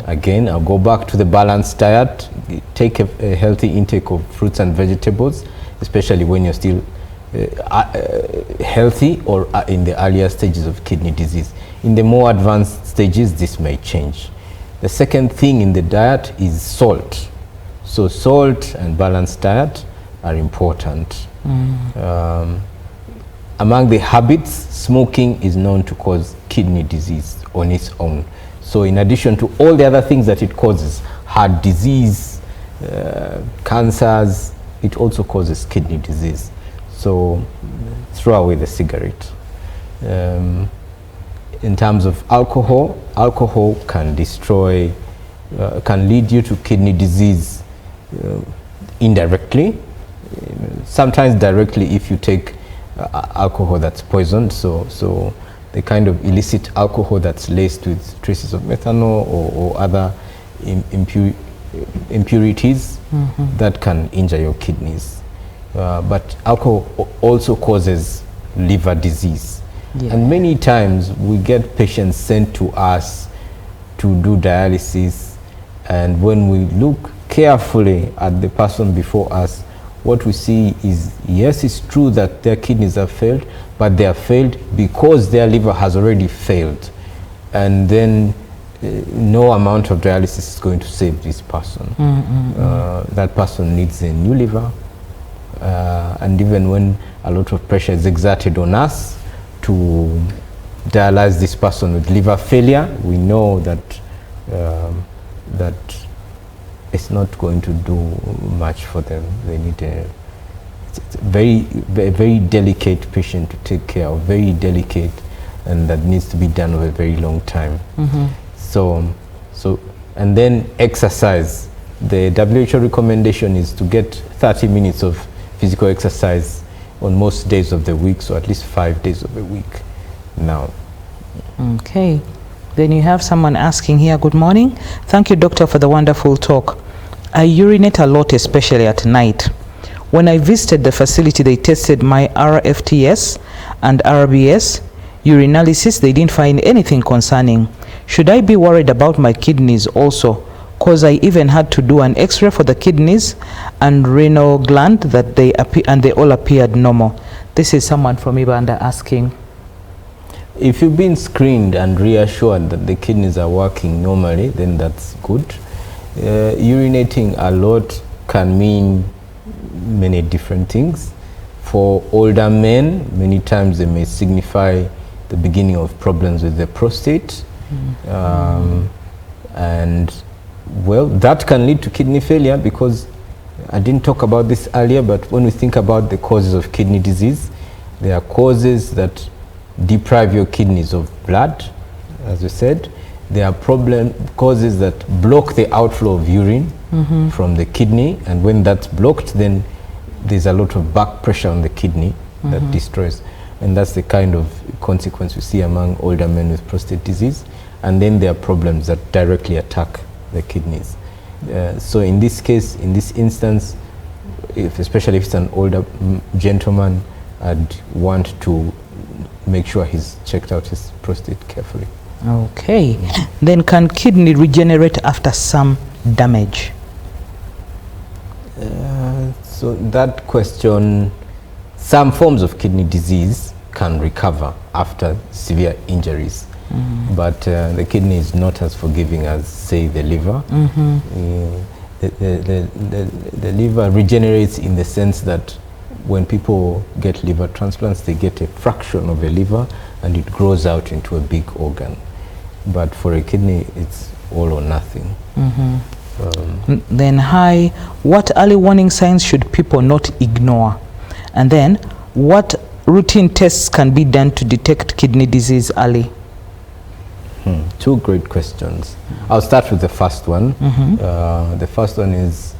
again, I'll go back to the balanced diet. Take a healthy intake of fruits and vegetables, especially when you're still healthy or in the earlier stages of kidney disease. In the more advanced stages, this may change. The second thing in the diet is salt. So salt and balanced diet are important. Among the habits, smoking is known to cause kidney disease on its own. So in addition to all the other things that it causes, heart disease, cancers, it also causes kidney disease. So throw away the cigarette. In terms of alcohol, alcohol can destroy, can lead you to kidney disease indirectly, sometimes directly if you take alcohol that's poisoned. So the kind of illicit alcohol that's laced with traces of methanol or other impurities that can injure your kidneys. But alcohol also causes liver disease. Yeah. And many times we get patients sent to us to do dialysis, and when we look carefully at the person before us, what we see is, yes, it's true that their kidneys have failed, but they have failed because their liver has already failed. And then no amount of dialysis is going to save this person. That person needs a new liver. And even when a lot of pressure is exerted on us to dialyze this person with liver failure, we know that that it's not going to do much for them. They need it's a very delicate patient to take care of, very delicate, and that needs to be done over a very long time. So and then exercise. The WHO recommendation is to get 30 minutes of physical exercise on most days of the week, so at least 5 days of the week now. Okay. Then you have someone asking here, good morning. Thank you, doctor, for the wonderful talk. I urinate a lot, especially at night. When I visited the facility, they tested my RFTS and RBS. Urinalysis, they didn't find anything concerning. Should I be worried about my kidneys also? Because I even had to do an x-ray for the kidneys and renal gland that they all appeared normal. This is someone from Ibanda asking. If you've been screened and reassured that the kidneys are working normally, then that's good. Urinating a lot can mean many different things. For older men, many times they may signify the beginning of problems with the prostate. And well, that can lead to kidney failure, because I didn't talk about this earlier, but when we think about the causes of kidney disease, there are causes that deprive your kidneys of blood, as you said. There are problem causes that block the outflow of urine from the kidney, and when that's blocked, then there's a lot of back pressure on the kidney that destroys, and that's the kind of consequence we see among older men with prostate disease. And then there are problems that directly attack the kidneys. So in this case, in this instance, especially if it's an older gentleman, I'd want to make sure he's checked out his prostate carefully. Okay. Then can kidney regenerate after some damage? So that question, some forms of kidney disease can recover after severe injuries. But the kidney is not as forgiving as, say, the liver. The liver regenerates in the sense that when people get liver transplants, they get a fraction of a liver and it grows out into a big organ. But for a kidney, it's all or nothing. Then, hi, what early warning signs should people not ignore? And then, what routine tests can be done to detect kidney disease early? Two great questions. I'll start with the first one. The first one is,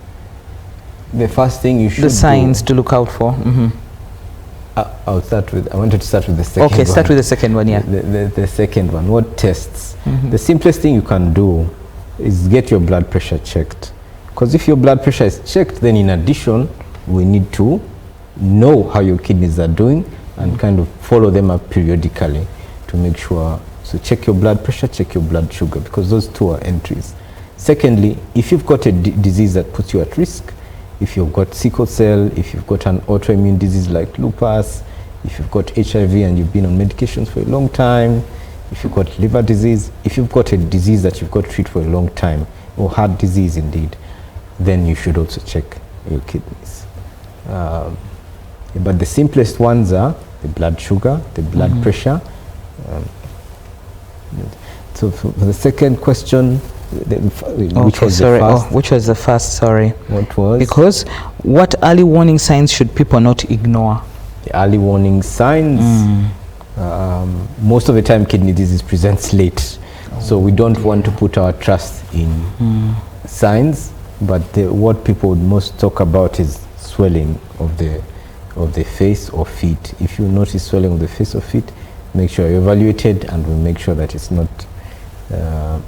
the first thing you should the signs to look out for. I wanted to start with the second one. Okay, start with the second one, yeah. The second one, what tests? The simplest thing you can do is get your blood pressure checked. Because if your blood pressure is checked, then in addition, we need to know how your kidneys are doing and kind of follow them up periodically to make sure. So check your blood pressure, check your blood sugar, because those two are entries. Secondly, if you've got a disease that puts you at risk, if you've got sickle cell, if you've got an autoimmune disease like lupus, if you've got HIV and you've been on medications for a long time, if you've got liver disease, if you've got a disease that you've got to treat for a long time, or heart disease indeed, then you should also check your kidneys. But the simplest ones are the blood sugar, the blood pressure. So for the second question, which was the first? Which was the first? Sorry. What was? Because what early warning signs should people not ignore? The early warning signs. Most of the time, kidney disease presents late, so we don't want to put our trust in signs. But what people would most talk about is swelling of the face or feet. If you notice swelling of the face or feet, make sure you're evaluated, and we'll make sure that it's not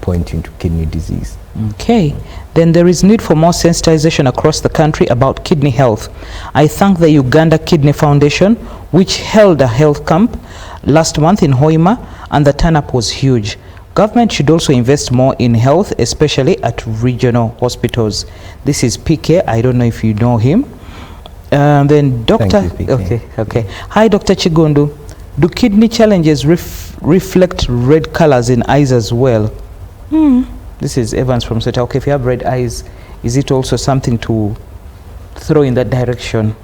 pointing to kidney disease. Okay. Then there is need for more sensitization across the country about kidney health. I thank the Uganda Kidney Foundation, which held a health camp last month in Hoima, and the turn-up was huge. Government should also invest more in health, especially at regional hospitals. This is PK. I don't know if you know him. Then Dr. Thank you, PK. Okay. Hi, Dr. Chigundu. Do kidney challenges reflect red colors in eyes as well? This is Evans from Seta. Okay, if you have red eyes, is it also something to throw in that direction?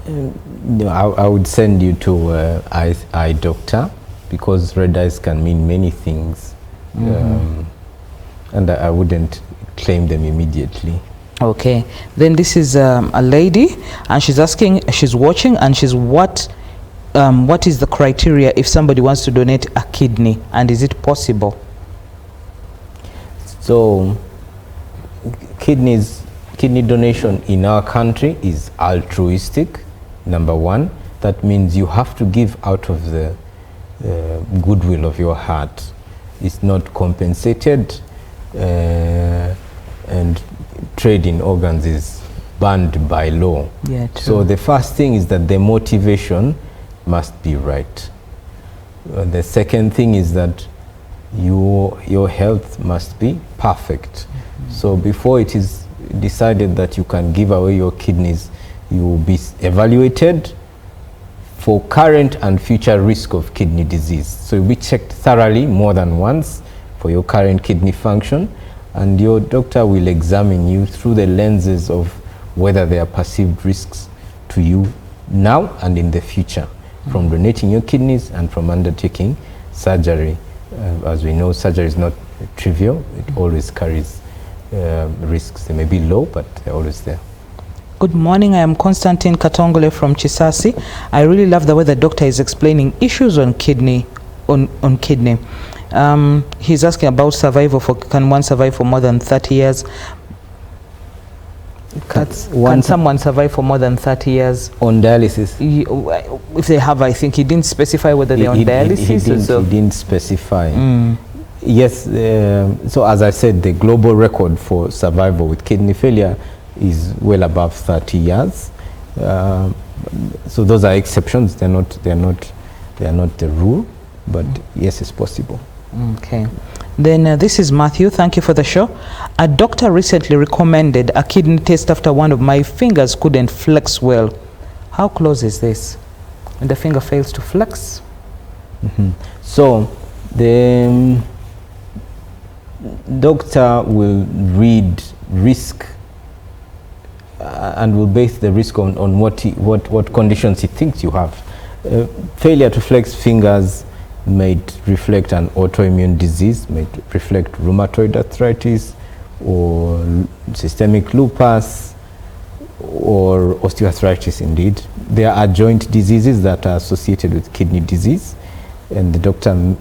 No, I would send you to eye doctor, because red eyes can mean many things, and I wouldn't claim them immediately. Okay, then this is a lady, and she's asking, she's watching, and she's what is the criteria if somebody wants to donate a kidney, and is it possible? So kidney donation in our country is altruistic, number one. That means you have to give out of the goodwill of your heart. It's not compensated, and trade in organs is banned by law. Yeah, true. So the first thing is that the motivation must be right. The second thing is that your health must be perfect. So before it is decided that you can give away your kidneys, you will be evaluated for current and future risk of kidney disease. So you'll be checked thoroughly more than once for your current kidney function, and your doctor will examine you through the lenses of whether there are perceived risks to you now and in the future from donating your kidneys and from undertaking surgery. As we know, surgery is not trivial. It always carries risks. They may be low, but they're always there. Good morning, I am Constantine Katongole from Chisasi. I really love the way the doctor is explaining issues on kidney. He's asking about survival for, can one survive for more than 30 years? Can someone survive for more than 30 years? On dialysis? If they have, I think he didn't specify whether they're on dialysis. He didn't specify. Yes, so as I said, the global record for survival with kidney failure is well above 30 years. So those are exceptions. They're not the rule, but yes, it's possible. Okay. Then this is Matthew. Thank you for the show. A doctor recently recommended a kidney test after one of my fingers couldn't flex well. How close is this? When the finger fails to flex? So the doctor will read risk and will base the risk on what conditions he thinks you have. Failure to flex fingers may reflect an autoimmune disease, may reflect rheumatoid arthritis or systemic lupus or osteoarthritis indeed. There are joint diseases that are associated with kidney disease, and the doctor,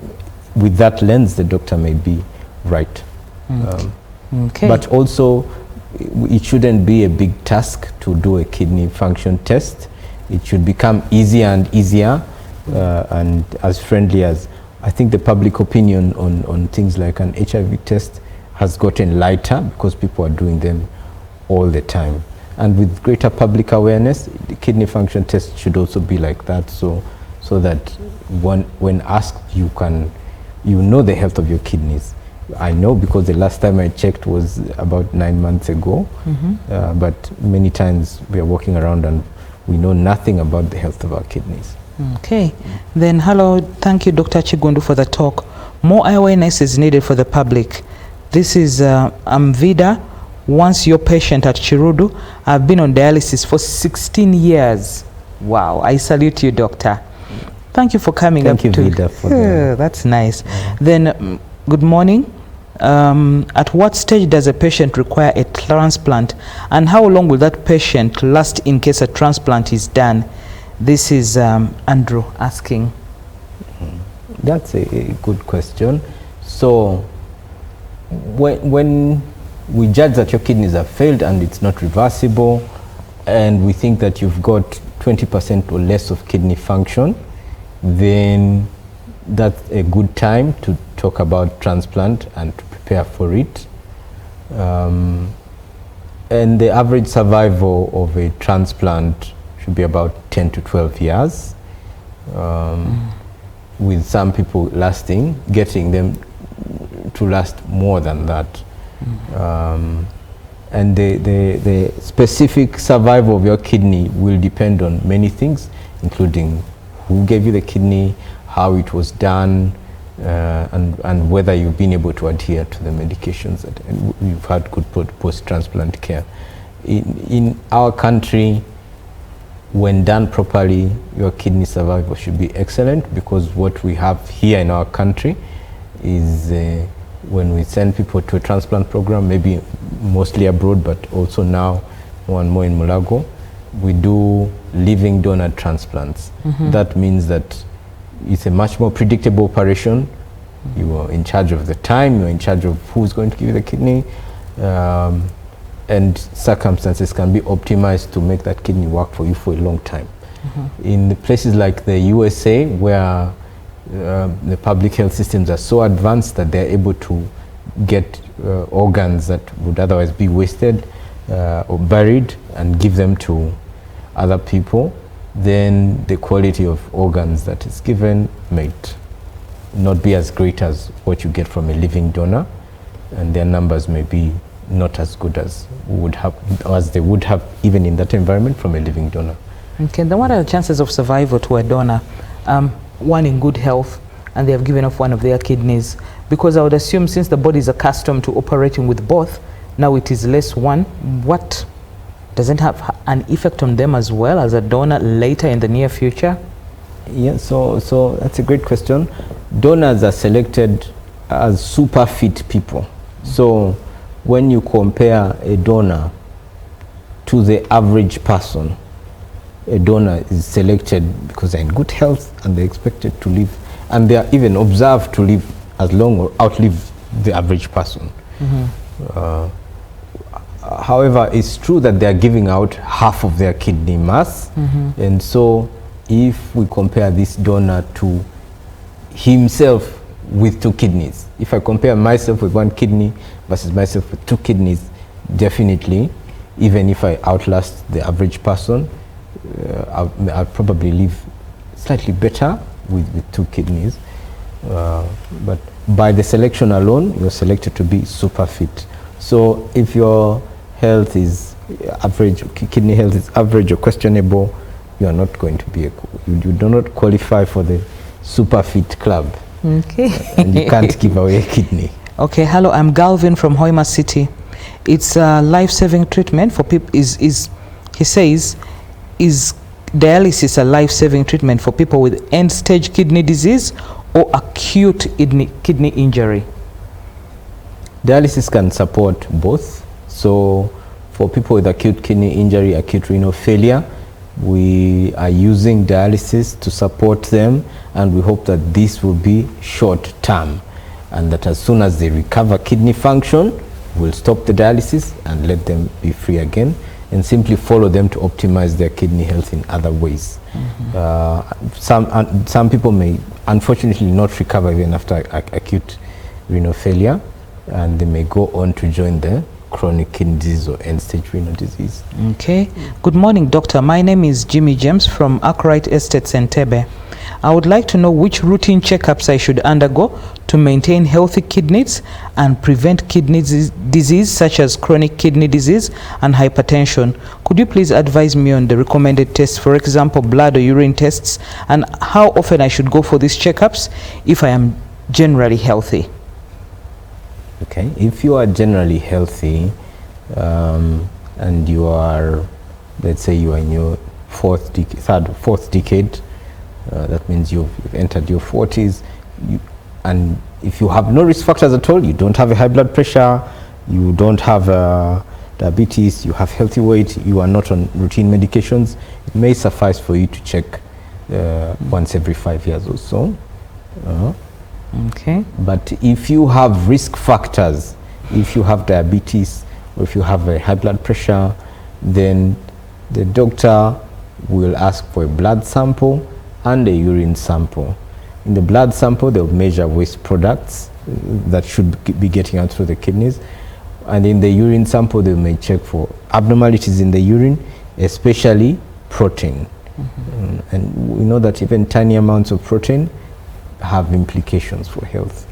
with that lens, the doctor may be right. Okay. But also, it shouldn't be a big task to do a kidney function test. It should become easier and easier and as friendly as, I think the public opinion on things like an HIV test has gotten lighter because people are doing them all the time. And with greater public awareness, the kidney function test should also be like that, so that when asked, you know the health of your kidneys. I know because the last time I checked was about 9 months ago, but many times we are walking around and we know nothing about the health of our kidneys. Okay. Then hello, thank you Dr. Chigundu for the talk. More awareness is needed for the public. This is Amvida, once your patient at Chirudu. I've been on dialysis for 16 years. Wow, I salute you, doctor. Thank you for coming up. Thank you, Vida, for that's nice. Then good morning. At what stage does a patient require a transplant, and how long will that patient last in case a transplant is done? This is Andrew asking. That's a good question. So when we judge that your kidneys have failed and it's not reversible, and we think that you've got 20% or less of kidney function, then that's a good time to talk about transplant and to prepare for it. And the average survival of a transplant should be about 10 to 12 years, with some people getting them to last more than that. And the specific survival of your kidney will depend on many things, including who gave you the kidney, how it was done, and whether you've been able to adhere to the medications and you've had good post-transplant care. In our country, when done properly, your kidney survival should be excellent, because what we have here in our country is when we send people to a transplant program, maybe mostly abroad, but also now more and more in Mulago, we do living donor transplants. That means that it's a much more predictable operation. You are in charge of the time, you're in charge of who's going to give you the kidney, and circumstances can be optimized to make that kidney work for you for a long time. In the places like the USA, where the public health systems are so advanced that they're able to get organs that would otherwise be wasted or buried and give them to other people, then the quality of organs that is given may not be as great as what you get from a living donor, and their numbers may be not as good as they would have even in that environment from a living donor. Okay, then what are the chances of survival to a donor? One in good health and they have given off one of their kidneys, because I would assume since the body is accustomed to operating with both, now it is less one. What doesn't have an effect on them as well as a donor later in the near future? Yeah, so that's a great question. Donors are selected as super fit people. So when you compare a donor to the average person. A donor is selected because they're in good health and they're expected to live, and they are even observed to live as long or outlive the average person. However, it's true that they are giving out half of their kidney mass, and so if we compare this donor to himself with 2 kidneys, if I compare myself with 1 kidney versus myself with 2 kidneys, definitely, even if I outlast the average person, I'll probably live slightly better with 2 kidneys. But by the selection alone, you're selected to be super fit. So if your health is average, kidney health is average or questionable, you are not going to be you do not qualify for the super fit club. Okay. And you can't give away a kidney. Okay, hello, I'm Galvin from Hoima City. It's a life-saving treatment for people. He says, is dialysis a life-saving treatment for people with end-stage kidney disease or acute kidney injury? Dialysis can support both. So for people with acute kidney injury, acute renal failure, we are using dialysis to support them, and we hope that this will be short term, and that as soon as they recover kidney function, we'll stop the dialysis and let them be free again, and simply follow them to optimize their kidney health in other ways. Some people may unfortunately not recover even after acute renal failure, and they may go on to join the chronic kidney disease or end-stage renal disease. Okay. Good morning, doctor. My name is Jimmy James from Arkwright Estates, Entebbe. I would like to know which routine checkups I should undergo to maintain healthy kidneys and prevent kidney disease such as chronic kidney disease and hypertension. Could you please advise me on the recommended tests, for example, blood or urine tests, and how often I should go for these checkups if I am generally healthy? Okay, if you are generally healthy and you are, let's say you are in your fourth decade, that means you've entered your 40s, and if you have no risk factors at all, you don't have a high blood pressure, you don't have diabetes, you have healthy weight, you are not on routine medications, it may suffice for you to check once every 5 years or so. Okay. But if you have risk factors, if you have diabetes or if you have a high blood pressure, then the doctor will ask for a blood sample and a urine sample. In the blood sample, they'll measure waste products that should be getting out through the kidneys. And in the urine sample, they may check for abnormalities in the urine, especially protein. And we know that even tiny amounts of protein have implications for health.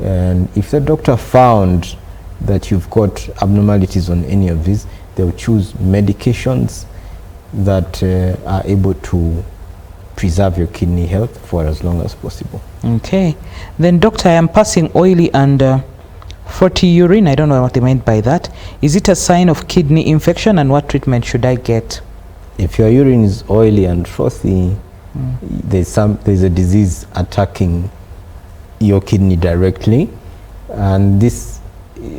And if the doctor found that you've got abnormalities on any of these, they'll choose medications that are able to preserve your kidney health for as long as possible. Okay. Then, doctor, I am passing oily and 40 urine. I don't know what they meant by that. Is it a sign of kidney infection, and what treatment should I get? If your urine is oily and frothy, there's a disease attacking your kidney directly, and this,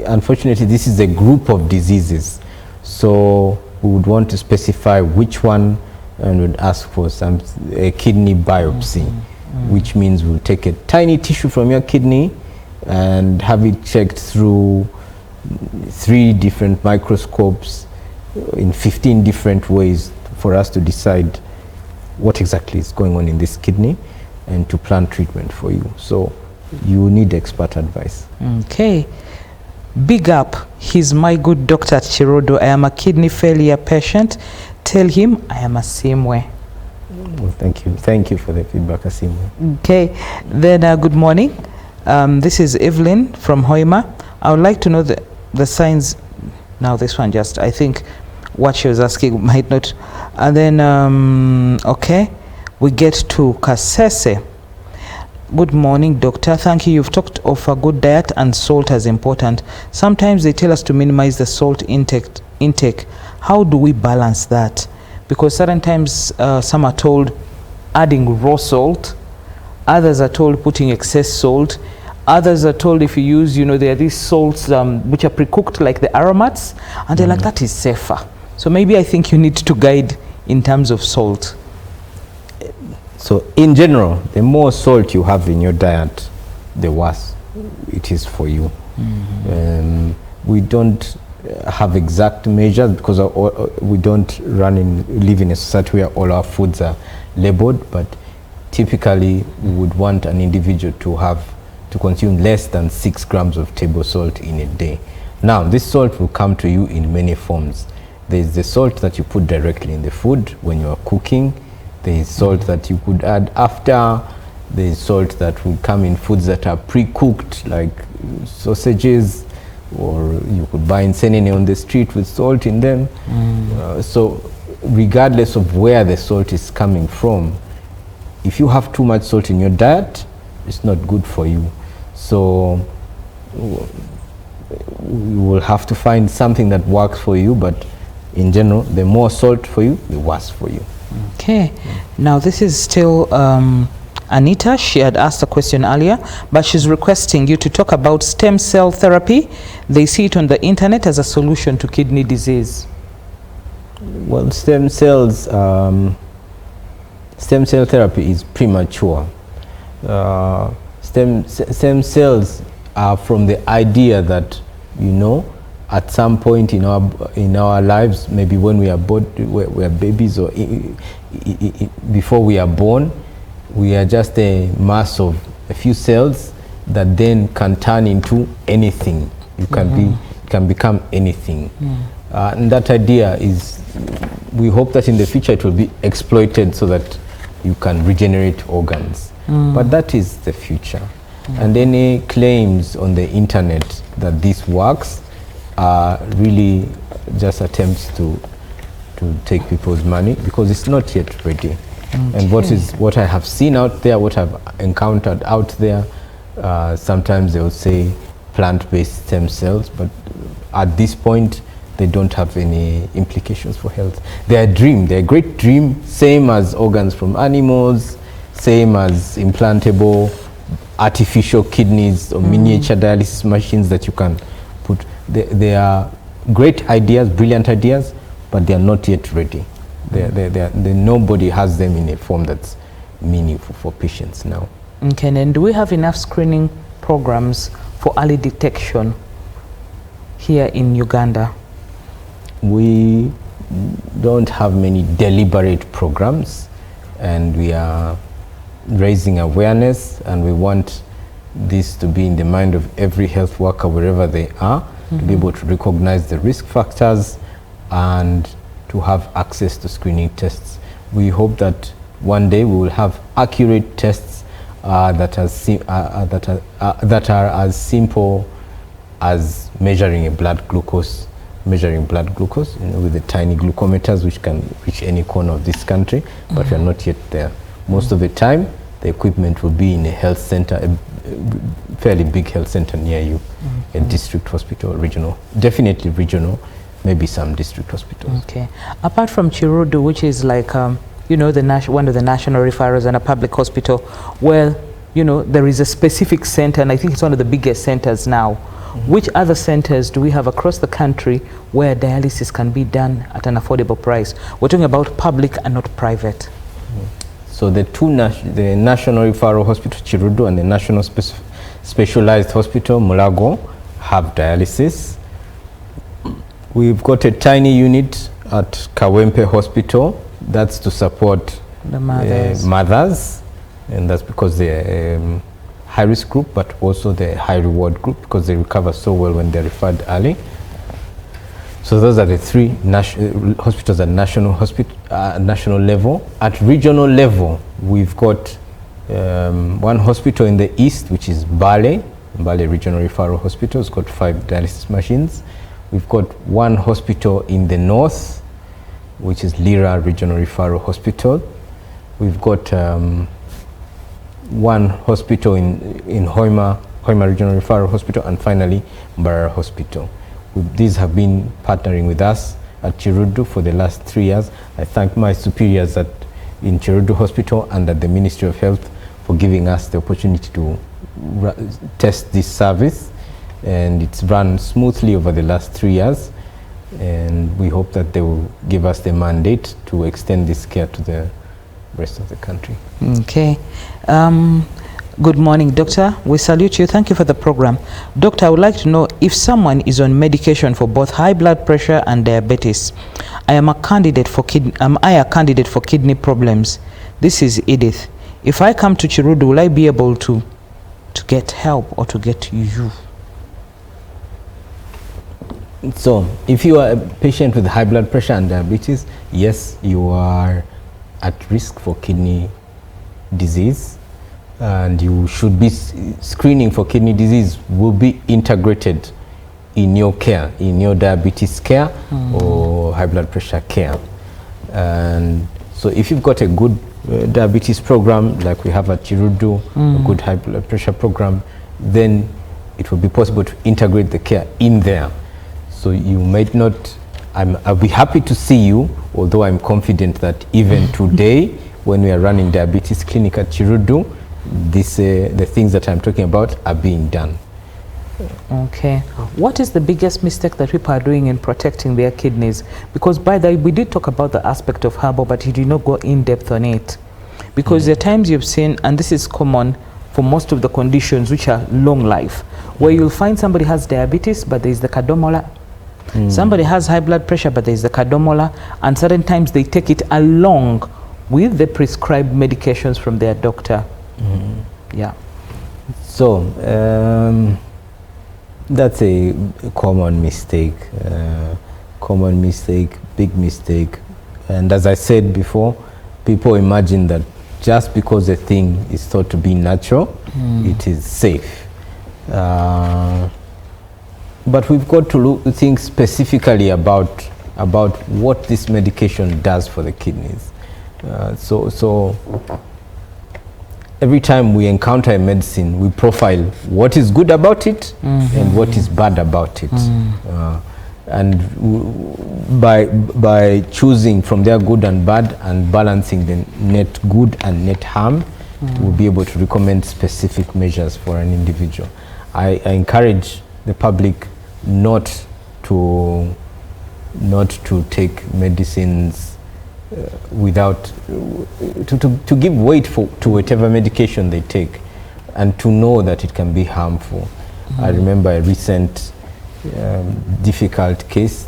unfortunately, this is a group of diseases. So we would want to specify which one, and would ask for a kidney biopsy, which means we'll take a tiny tissue from your kidney and have it checked through 3 different microscopes in 15 different ways for us to decide what exactly is going on in this kidney and to plan treatment for you. So you need expert advice. Okay. Big up. He's my good doctor at Chirodo. I am a kidney failure patient. Tell him I am a same way. Well, thank you. Thank you for the feedback, Asimu. Okay. Then good morning. This is Evelyn from Hoima. I would like to know the signs. Now this one just, I think what she was asking might not. And then, okay, we get to Kasese. Good morning, doctor. Thank you. You've talked of a good diet and salt as important. Sometimes they tell us to minimize the salt intake. How do we balance that? Because certain times some are told adding raw salt, others are told putting excess salt, others are told if you use, there are these salts which are pre-cooked like the aromats, and they're like, that is safer. So maybe I think you need to guide in terms of salt. So in general, the more salt you have in your diet, the worse it is for you. We don't have exact measures because we don't live in a society where all our foods are labeled, but typically we would want an individual to consume less than 6 grams of table salt in a day. Now, this salt will come to you in many forms. There's the salt that you put directly in the food when you are cooking. There's salt that you could add after. There's salt that will come in foods that are pre-cooked, like sausages, or you could buy insenene on the street with salt in them. So regardless of where the salt is coming from, if you have too much salt in your diet, it's not good for you. So you will have to find something that works for you, but in general, the more salt for you, the worse for you. Okay. Now this is still Anita. She had asked a question earlier, but she's requesting you to talk about stem cell therapy. They see it on the internet as a solution to kidney disease. Well, stem cell therapy is premature. Stem cells are from the idea that, at some point in our lives, maybe when we are babies, or before we are born, we are just a mass of a few cells that then can turn into anything. You can become anything. And that idea is, we hope that in the future it will be exploited so that you can regenerate organs. But that is the future. And any claims on the internet that this works are really just attempts to take people's money, because it's not yet ready. And what I have seen out there, what I've encountered out there, sometimes they will say plant-based stem cells, but at this point they don't have any implications for health. They're a great dream, same as organs from animals, same as implantable artificial kidneys or miniature dialysis machines that you can put. They are great ideas, brilliant ideas, but they are not yet ready. Nobody has them in a form that's meaningful for patients now. Okay, and do we have enough screening programs for early detection here in Uganda? We don't have many deliberate programs, and we are raising awareness, and we want this to be in the mind of every health worker wherever they are, to be able to recognize the risk factors and to have access to screening tests. We hope that one day we will have accurate tests that are as simple as measuring blood glucose with the tiny glucometers which can reach any corner of this country, but we are not yet there. Most of the time, the equipment will be in a health center, a fairly big health center near you, a district hospital, regional, definitely regional, maybe some district hospitals. Okay. Apart from Chirudu, which is like, one of the national referrals and a public hospital, where, there is a specific center, and I think it's one of the biggest centers now. Which other centers do we have across the country where dialysis can be done at an affordable price? We're talking about public and not private. So the National Referral Hospital Chirudu and the National Specialized Hospital Mulago have dialysis. We've got a tiny unit at Kawempe Hospital that's to support the mothers, and that's because they're high-risk group, but also the high-reward group, because they recover so well when they're referred early. So those are the three hospitals at national level. At regional level, we've got one hospital in the east, which is Mbale Regional Referral Hospital. It's got 5 dialysis machines. We've got one hospital in the north, which is Lira Regional Referral Hospital. We've got one hospital in Hoima Regional Referral Hospital, and finally Mbarara Hospital. These have been partnering with us at Chirudu for the last 3 years. I thank my superiors in Chirudu Hospital and at the Ministry of Health for giving us the opportunity to test this service, and it's run smoothly over the last 3 years. and we hope that they will give us the mandate to extend this care to the rest of the country. Okay. Good morning, Doctor. We salute you. Thank you for the program. Doctor, I would like to know if someone is on medication for both high blood pressure and diabetes. Am I a candidate for kidney problems? This is Edith. If I come to Chirudu, will I be able to get help or to get you? So, if you are a patient with high blood pressure and diabetes, yes, you are at risk for kidney disease, and you should be screening for kidney disease will be integrated in your care, in your diabetes care or high blood pressure care. And so if you've got a good diabetes program like we have at Chirudu, a good high blood pressure program, then it will be possible to integrate the care in there. So you might not, I'll be happy to see you, although I'm confident that even today, when we are running diabetes clinic at Chirudu, the things that I'm talking about are being done. Okay. What is the biggest mistake that people are doing in protecting their kidneys? Because by the way, we did talk about the aspect of herbal, but you did not go in depth on it. Because there are times you've seen, and this is common for most of the conditions which are long life, where you'll find somebody has diabetes, but there's the cardomola. Somebody has high blood pressure, but there's the cardomola, and certain times they take it along with the prescribed medications from their doctor. Yeah. So that's a common mistake, big mistake. And as I said before, people imagine that just because a thing is thought to be natural, it is safe. But we've got to think specifically about what this medication does for the kidneys. So every time we encounter a medicine, we profile what is good about it and what is bad about it. And by choosing from their good and bad and balancing the net good and net harm, we'll be able to recommend specific measures for an individual. I encourage the public not to take medicines without to give weight to whatever medication they take, and to know that it can be harmful. I remember a recent difficult case,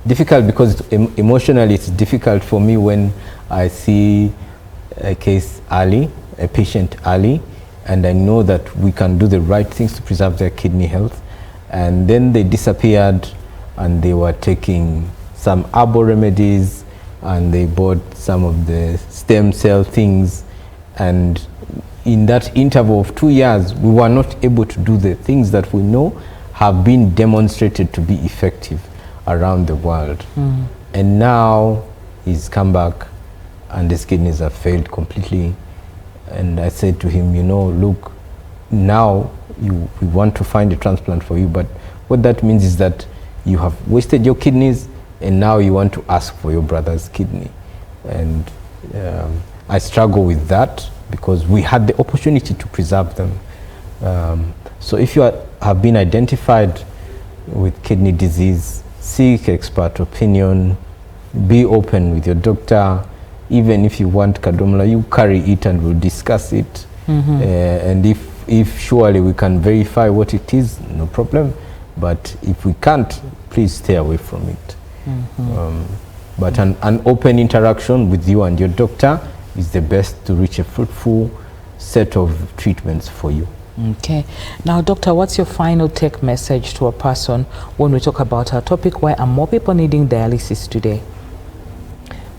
difficult because emotionally it's difficult for me when I see a case early, a patient early, and I know that we can do the right things to preserve their kidney health, and then they disappeared and they were taking some herbal remedies and they bought some of the stem cell things, and in that interval of 2 years we were not able to do the things that we know have been demonstrated to be effective around the world. And now he's come back and his kidneys have failed completely. And I said to him, you know, look, now we want to find a transplant for you, but what that means is that you have wasted your kidneys and now you want to ask for your brother's kidney. And I struggle with that because we had the opportunity to preserve them. So if you have been identified with kidney disease, seek expert opinion, be open with your doctor. Even if you want cardomola, you carry it and we'll discuss it. And if surely we can verify what it is, no problem. But if we can't, please stay away from it. But an open interaction with you and your doctor is the best to reach a fruitful set of treatments for you. Okay. Now, doctor, what's your final take message to a person when we talk about our topic, why are more people needing dialysis today?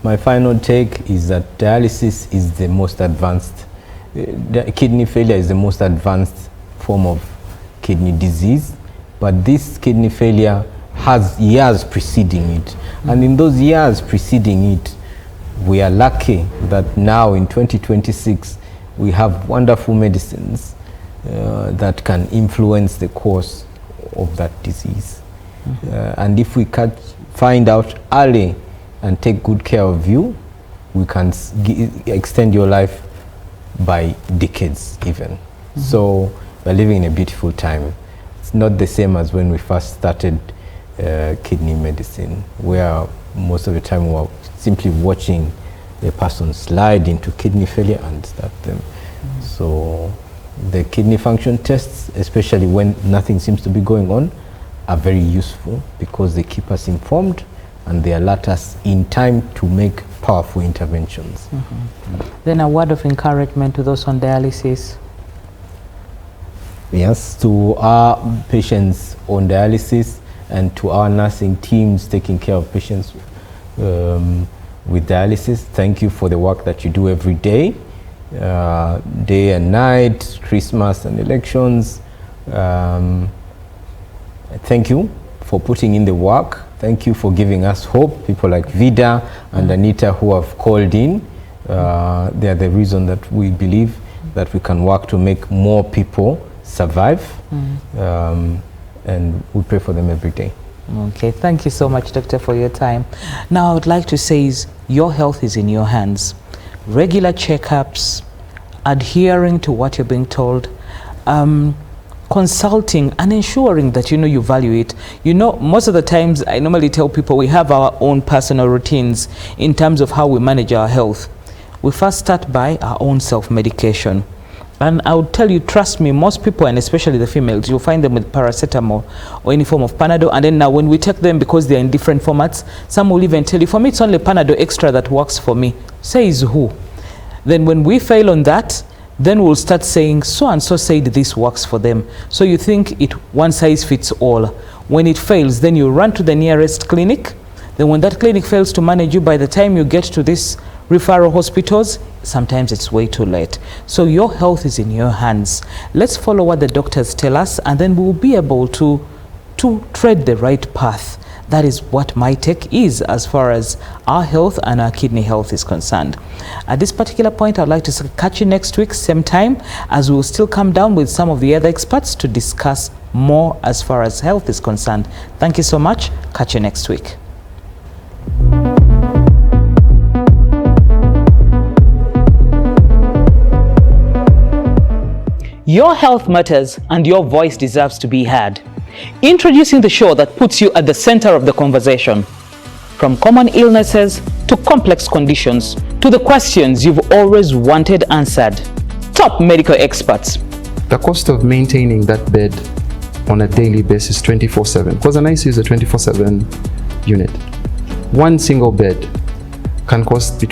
My final take is that dialysis is the most advanced, kidney failure is the most advanced form of kidney disease, but this kidney failure has years preceding it. And in those years preceding it, we are lucky that now in 2026, we have wonderful medicines that can influence the course of that disease. And if we find out early and take good care of you, we can extend your life by decades even. So we're living in a beautiful time. It's not the same as when we first started kidney medicine, where most of the time we're simply watching the person slide into kidney failure and start them. So the kidney function tests, especially when nothing seems to be going on, are very useful because they keep us informed and they alert us in time to make powerful interventions. Then a word of encouragement to those on dialysis. Yes, to our patients on dialysis and to our nursing teams taking care of patients with dialysis, thank you for the work that you do every day, day and night, Christmas and elections. Thank you for putting in the work. Thank you for giving us hope. People like Vida and Anita who have called in, they are the reason that we believe that we can work to make more people survive, and we pray for them every day. Okay, thank you so much, Doctor, for your time. Now, I would like to say is your health is in your hands. Regular checkups, adhering to what you're being told, consulting and ensuring that you value it. Most of the times I normally tell people we have our own personal routines in terms of how we manage our health. We first start by our own self-medication. And I would tell you, trust me, most people, and especially the females, you'll find them with paracetamol or any form of Panadol. And then now when we take them, because they're in different formats, some will even tell you, for me, it's only Panadol Extra that works for me. Says who? Then when we fail on that, then we'll start saying, so-and-so said this works for them. So you think it one size fits all. When it fails, then you run to the nearest clinic. Then when that clinic fails to manage you, by the time you get to this referral hospitals, sometimes it's way too late. So your health is in your hands. Let's follow what the doctors tell us, and then we'll be able to tread the right path. That is what my take is as far as our health and our kidney health is concerned. At this particular point, I'd like to catch you next week, same time, as we'll still come down with some of the other experts to discuss more as far as health is concerned. Thank you so much. Catch you next week. Your health matters and your voice deserves to be heard. Introducing the show that puts you at the center of the conversation. From common illnesses to complex conditions to the questions you've always wanted answered. Top medical experts. The cost of maintaining that bed on a daily basis 24/7, because an ICU is a 24/7 unit. One single bed can cost between